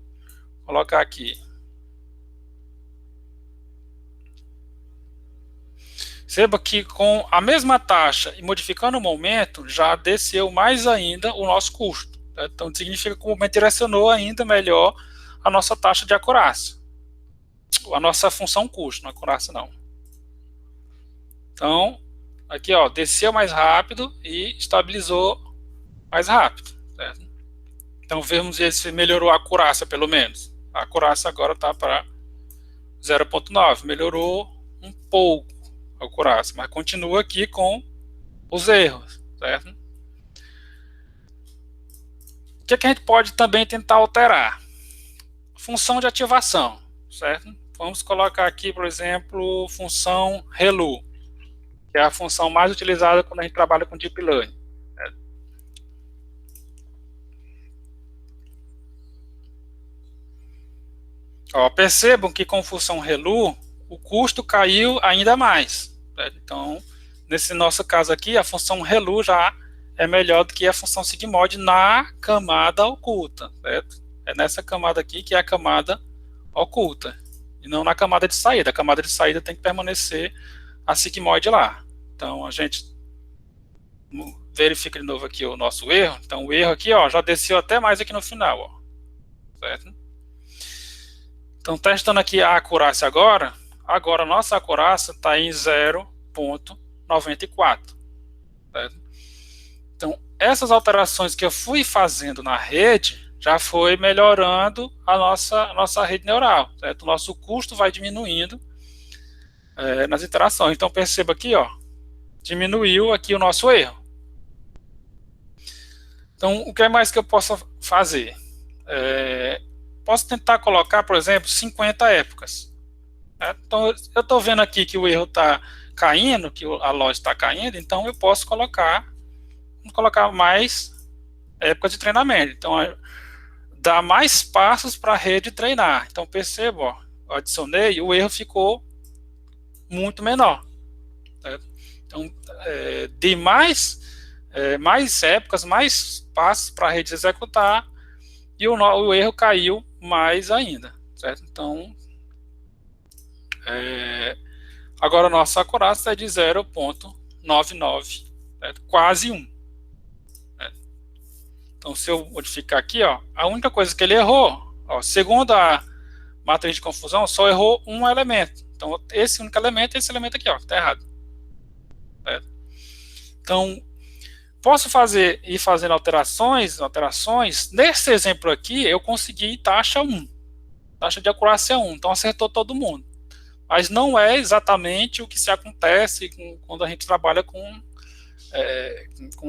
vou colocar aqui. Perceba que com a mesma taxa e modificando o momento, já desceu mais ainda o nosso custo. Então, significa que o momento direcionou ainda melhor a nossa taxa de acurácia. A nossa função custo, não acurácia não. Então, aqui ó, desceu mais rápido e estabilizou mais rápido. Certo? Então, vemos se melhorou a acurácia, pelo menos. A acurácia agora está para 0,9. Melhorou um pouco a acurácia, mas continua aqui com os erros, certo? O que a gente pode também tentar alterar? Função de ativação, certo? Vamos colocar aqui, por exemplo, função ReLU, que é a função mais utilizada quando a gente trabalha com Deep Learning. Ó, percebam que com função ReLU, o custo caiu ainda mais. Certo? Então, nesse nosso caso aqui, a função ReLU já é melhor do que a função sigmoid na camada oculta. Certo? É nessa camada aqui que é a camada oculta, e não na camada de saída. A camada de saída tem que permanecer a sigmoid lá. Então, a gente verifica de novo aqui o nosso erro. Então, o erro aqui, ó, já desceu até mais aqui no final, ó. Certo? Então, testando aqui a acurácia agora a nossa acurácia está em 0,94. Certo? Então, essas alterações que eu fui fazendo na rede já foi melhorando a nossa rede neural. Certo? O nosso custo vai diminuindo nas interações. Então, perceba aqui, ó, diminuiu aqui o nosso erro. Então, o que mais que eu posso fazer? Posso tentar colocar, por exemplo, 50 épocas. Então, eu estou vendo aqui que o erro está caindo, que a loja está caindo, então eu posso colocar mais épocas de treinamento. Então, dá mais passos para a rede treinar. Então, perceba, ó, eu adicionei, o erro ficou muito menor. Certo? Então, de mais épocas, mais passos para a rede executar, e o erro caiu mais ainda, certo? Então, agora a nossa acurácia é de 0,99, quase 1. Então, se eu modificar aqui, ó, a única coisa que ele errou, ó, segundo a matriz de confusão, só errou um elemento. Então, esse único elemento é esse elemento aqui, ó, está errado. Certo? Então, posso ir fazendo alterações. Nesse exemplo aqui, eu consegui taxa 1. Taxa de acurácia 1. Então, acertou todo mundo. Mas não é exatamente o que se acontece quando a gente trabalha com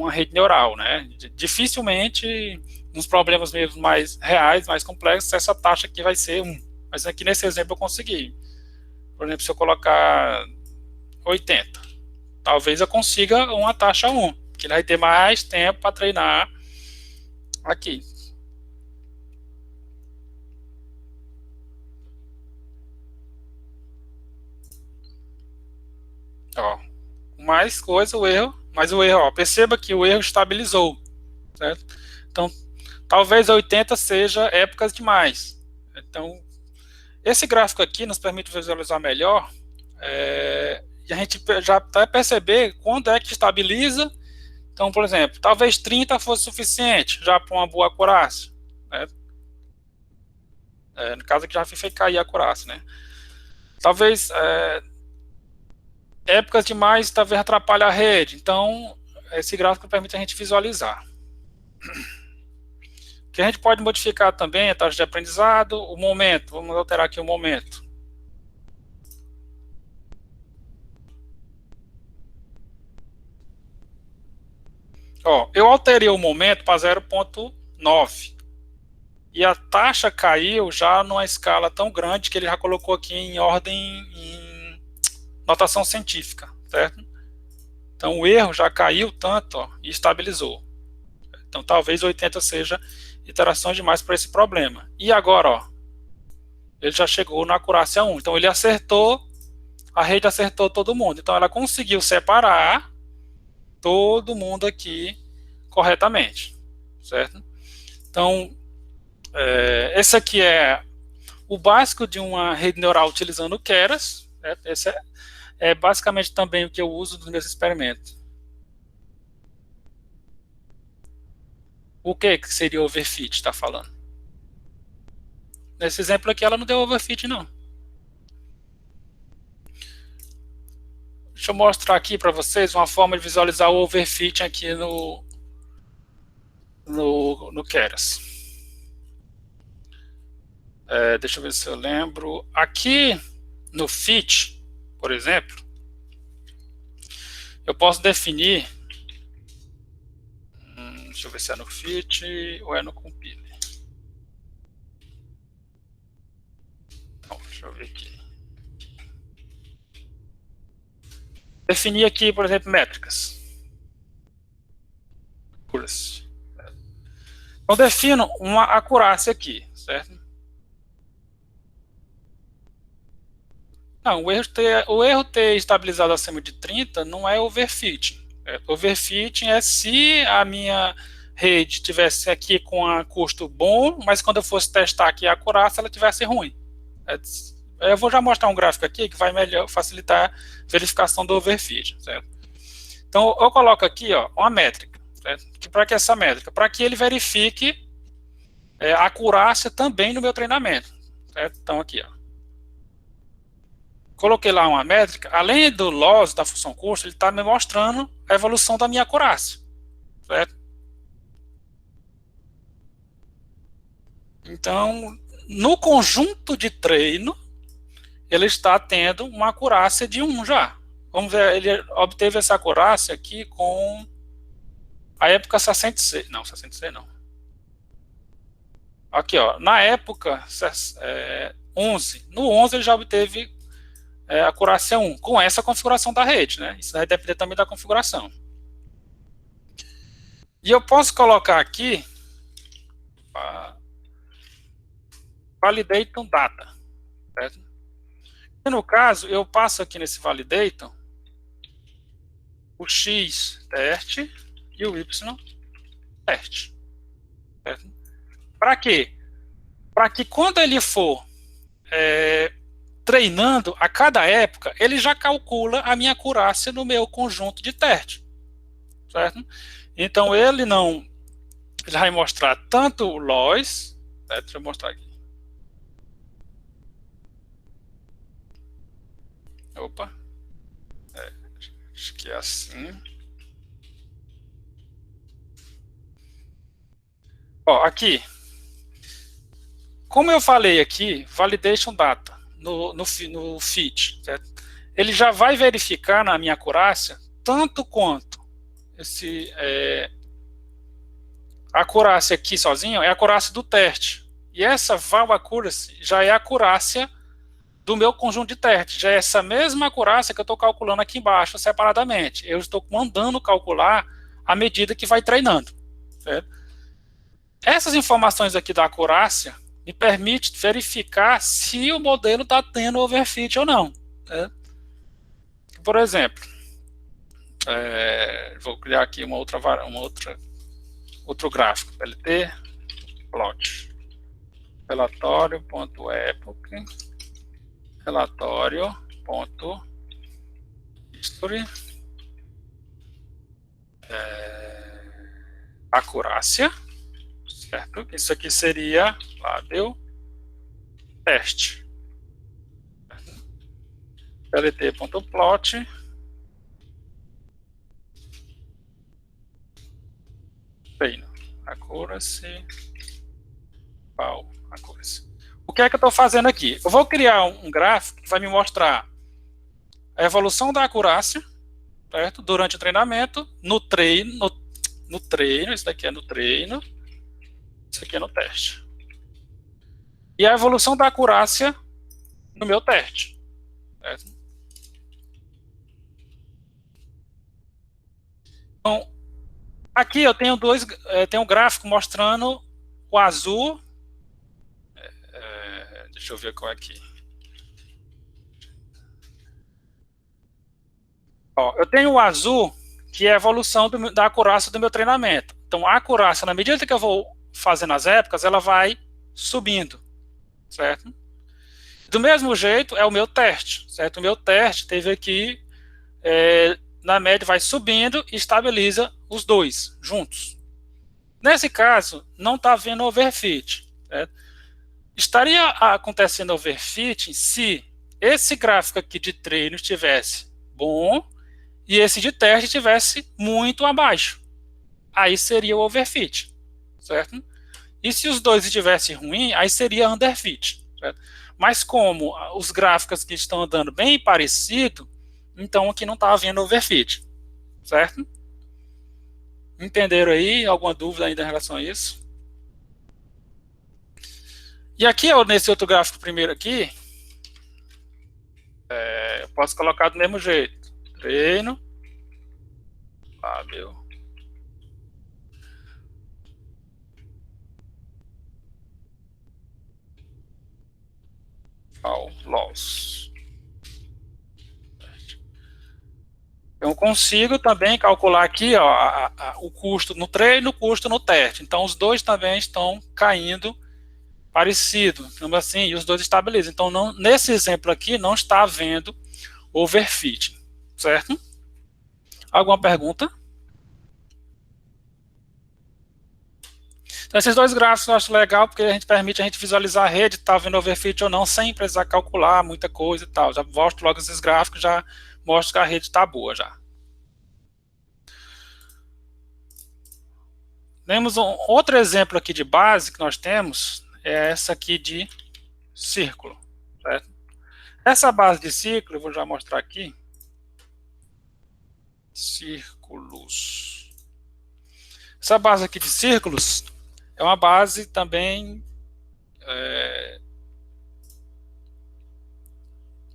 a rede neural, né? Dificilmente, nos problemas mesmo mais reais, mais complexos, essa taxa aqui vai ser 1. Mas aqui nesse exemplo eu consegui. Por exemplo, se eu colocar 80, talvez eu consiga uma taxa 1, que ele vai ter mais tempo para treinar aqui. Ó, mais coisa, mas o erro, ó, perceba que o erro estabilizou, certo? Então, talvez 80 seja épocas demais. Então, esse gráfico aqui nos permite visualizar melhor, e a gente já vai perceber quando é que estabiliza. Então, por exemplo, talvez 30 fosse suficiente já para uma boa acurácia. Né? No caso aqui já fez cair a acurácia. Né? Talvez épocas demais talvez atrapalhe a rede. Então, esse gráfico permite a gente visualizar. O que a gente pode modificar também é a taxa de aprendizado, o momento. Vamos alterar aqui o momento. Ó, eu alterei o momento para 0,9. E a taxa caiu já numa escala tão grande que ele já colocou aqui em ordem, em notação científica, certo? Então o erro já caiu tanto, ó, e estabilizou. Então talvez 80 seja iterações demais para esse problema. E agora, ó, ele já chegou na acurácia 1. Então ele acertou, a rede acertou todo mundo. Então ela conseguiu separar todo mundo aqui corretamente, certo? Então, esse aqui é o básico de uma rede neural utilizando o Keras. Esse é basicamente também o que eu uso nos meus experimentos. O que seria overfit, está falando? Nesse exemplo aqui ela não deu overfit, não. Deixa eu mostrar aqui para vocês uma forma de visualizar o overfit aqui no Keras. Deixa eu ver se eu lembro. Aqui no fit, por exemplo, eu posso definir. Deixa eu ver se é no fit ou é no compile. Não, deixa eu ver aqui. Definir aqui, por exemplo, métricas. Accuracy. Então, defino uma acurácia aqui, certo? Não, o erro ter estabilizado acima de 30 não é overfitting. Overfitting é se a minha rede estivesse aqui com um custo bom, mas quando eu fosse testar aqui a acurácia, ela estivesse ruim. Eu vou já mostrar um gráfico aqui que vai facilitar a verificação do overfitting, certo? Então, eu coloco aqui uma métrica. Para que essa métrica? Para que ele verifique a acurácia também no meu treinamento. Certo? Então, aqui, coloquei lá uma métrica, além do loss da função custo, ele está me mostrando a evolução da minha acurácia. Certo? Então, no conjunto de treino, ele está tendo uma acurácia de 1 já. Vamos ver, ele obteve essa acurácia aqui com a época 66. Não, 66 não. Aqui, na época 11. No 11 ele já obteve acurácia 1, com essa configuração da rede, né? Isso vai depender também da configuração. E eu posso colocar aqui validator data, certo? E no caso, eu passo aqui nesse validator o X teste e o Y teste. Para quê? Para que quando ele for treinando a cada época, ele já calcula a minha acurácia no meu conjunto de teste. Certo? Então, ele vai mostrar tanto o loss, deixa eu mostrar aqui. Opa. Acho que é assim. Aqui. Como eu falei aqui, validation data no fit, certo? Ele já vai verificar na minha acurácia tanto quanto a acurácia aqui sozinho é a acurácia do teste. E essa val accuracy já é a acurácia do meu conjunto de testes. Já é essa mesma acurácia que eu estou calculando aqui embaixo separadamente. Eu estou mandando calcular à medida que vai treinando. Certo? Essas informações aqui da acurácia me permite verificar se o modelo está tendo overfit ou não. Certo? Por exemplo, vou criar aqui outro gráfico, PLT, plot, relatório.epoch, relatório.history, acurácia, certo? Isso aqui seria, lá deu, teste. PLT.plot, treino, accuracy, accuracy. O que é que eu estou fazendo aqui? Eu vou criar um gráfico que vai me mostrar a evolução da acurácia, certo? Durante o treinamento, no treino, isso daqui é no treino, isso aqui é no teste. E a evolução da acurácia no meu teste. Certo? Então, aqui eu tenho um gráfico mostrando o azul. Deixa eu ver qual é aqui. Eu tenho o azul, que é a evolução da acurácia do meu treinamento. Então, a acurácia, na medida que eu vou fazendo as épocas, ela vai subindo, certo? Do mesmo jeito, é o meu teste, certo? O meu teste teve aqui, na média, vai subindo e estabiliza os dois juntos. Nesse caso, não está havendo overfit, certo? Estaria acontecendo overfitting se esse gráfico aqui de treino estivesse bom e esse de teste estivesse muito abaixo. Aí seria o overfit, certo? E se os dois estivessem ruins, aí seria underfit. Certo? Mas como os gráficos que estão andando bem parecido, então aqui não está havendo overfit. Certo? Entenderam aí? Alguma dúvida ainda em relação a isso? E aqui, nesse outro gráfico primeiro aqui, eu posso colocar do mesmo jeito. Treino. Meu. Loss. Eu consigo também calcular aqui ó, o custo no treino e o custo no teste. Então, os dois também estão caindo parecido, assim, e os dois estabilizam. Então, não, nesse exemplo aqui, não está havendo overfitting, certo? Alguma pergunta? Então, esses dois gráficos eu acho legal, porque a gente permite a gente visualizar a rede, está havendo overfit ou não, sem precisar calcular muita coisa e tal. Já mostro logo esses gráficos, já mostro que a rede está boa já. Temos outro exemplo aqui de base que nós temos, é essa aqui de círculo. Certo? Essa base de círculo, eu vou já mostrar aqui. Círculos. Essa base aqui de círculos é uma base também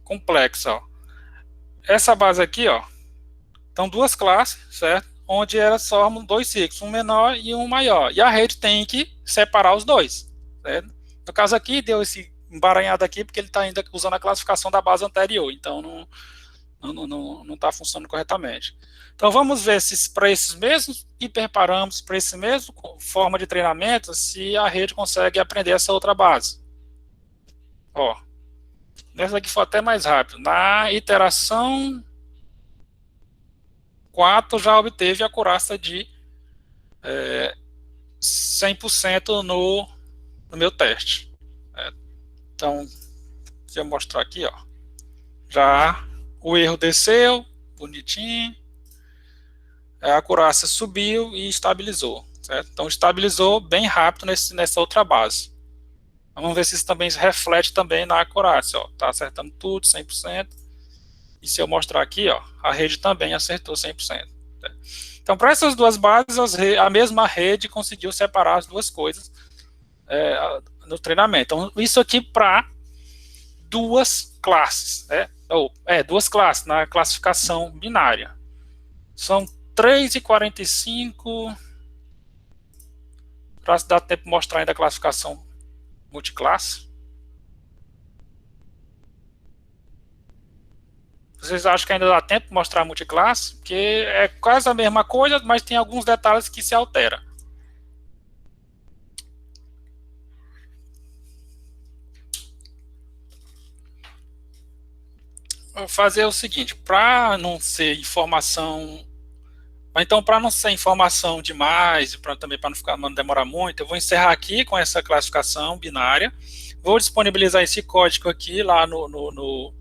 complexa. Ó. Essa base aqui, ó, estão duas classes, certo? Onde elas formam dois ciclos, um menor e um maior. E a rede tem que separar os dois. Certo? No caso aqui, deu esse embaranhado aqui, porque ele está ainda usando a classificação da base anterior. Então, não está funcionando corretamente. Então, vamos ver se para esses mesmos hiperparâmetros, para esse mesmo forma de treinamento, se a rede consegue aprender essa outra base. Ó, nessa aqui foi até mais rápido. Na iteração 4 já obteve a acurácia de 100% no meu teste. Então, deixa eu mostrar aqui, ó. Já o erro desceu, bonitinho. A acurácia subiu e estabilizou. Certo? Então, estabilizou bem rápido nessa outra base. Vamos ver se isso também se reflete também na acurácia. Está acertando tudo, 100%. E se eu mostrar aqui, ó, a rede também acertou 100%. Então, para essas duas bases, a mesma rede conseguiu separar as duas coisas no treinamento. Então, isso aqui para duas classes. Duas classes na classificação binária. São 3h45. Para dar tempo de mostrar ainda a classificação multiclasse. Vocês acham que ainda dá tempo de mostrar a multiclasse? Porque é quase a mesma coisa, mas tem alguns detalhes que se alteram. Vou fazer o seguinte, para não ser informação... Então, para não ser informação demais, e também para não demorar muito, eu vou encerrar aqui com essa classificação binária. Vou disponibilizar esse código aqui lá no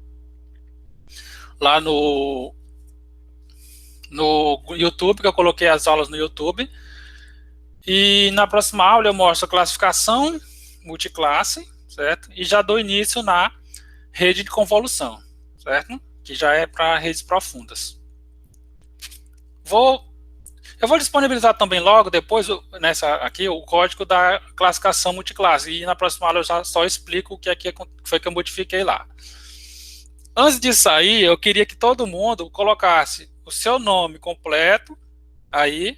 YouTube, que eu coloquei as aulas no YouTube. E na próxima aula eu mostro a classificação multiclasse, certo? E já dou início na rede de convolução, certo? Que já é para redes profundas. Eu vou disponibilizar também logo depois aqui o código da classificação multiclasse. E na próxima aula eu já só explico o que foi que eu modifiquei lá. Antes de sair, eu queria que todo mundo colocasse o seu nome completo aí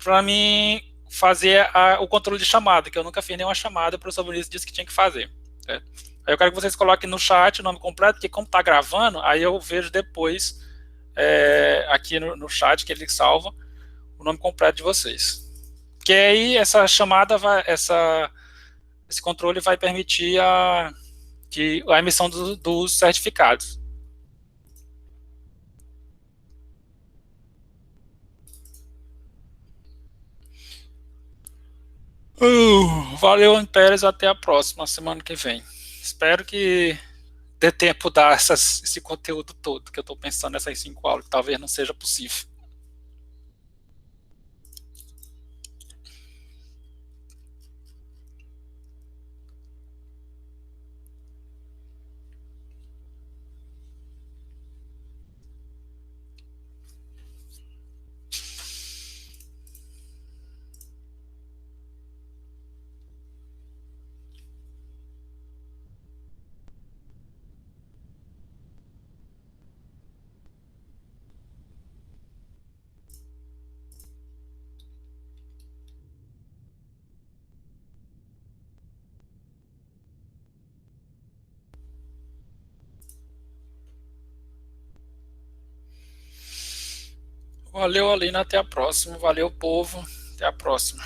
para mim fazer o controle de chamada, que eu nunca fiz nenhuma chamada, o professor Vinícius disse que tinha que fazer. Certo? Aí eu quero que vocês coloquem no chat o nome completo, porque como está gravando, aí eu vejo depois aqui no chat que ele salva o nome completo de vocês. Que aí essa chamada, esse controle vai permitir a emissão dos certificados. Valeu, Ampérez, até a próxima, semana que vem. Espero que dê tempo de dar esse conteúdo todo que eu estou pensando nessas 5 aulas, que talvez não seja possível. Valeu, Alina, até a próxima. Valeu, povo. Até a próxima.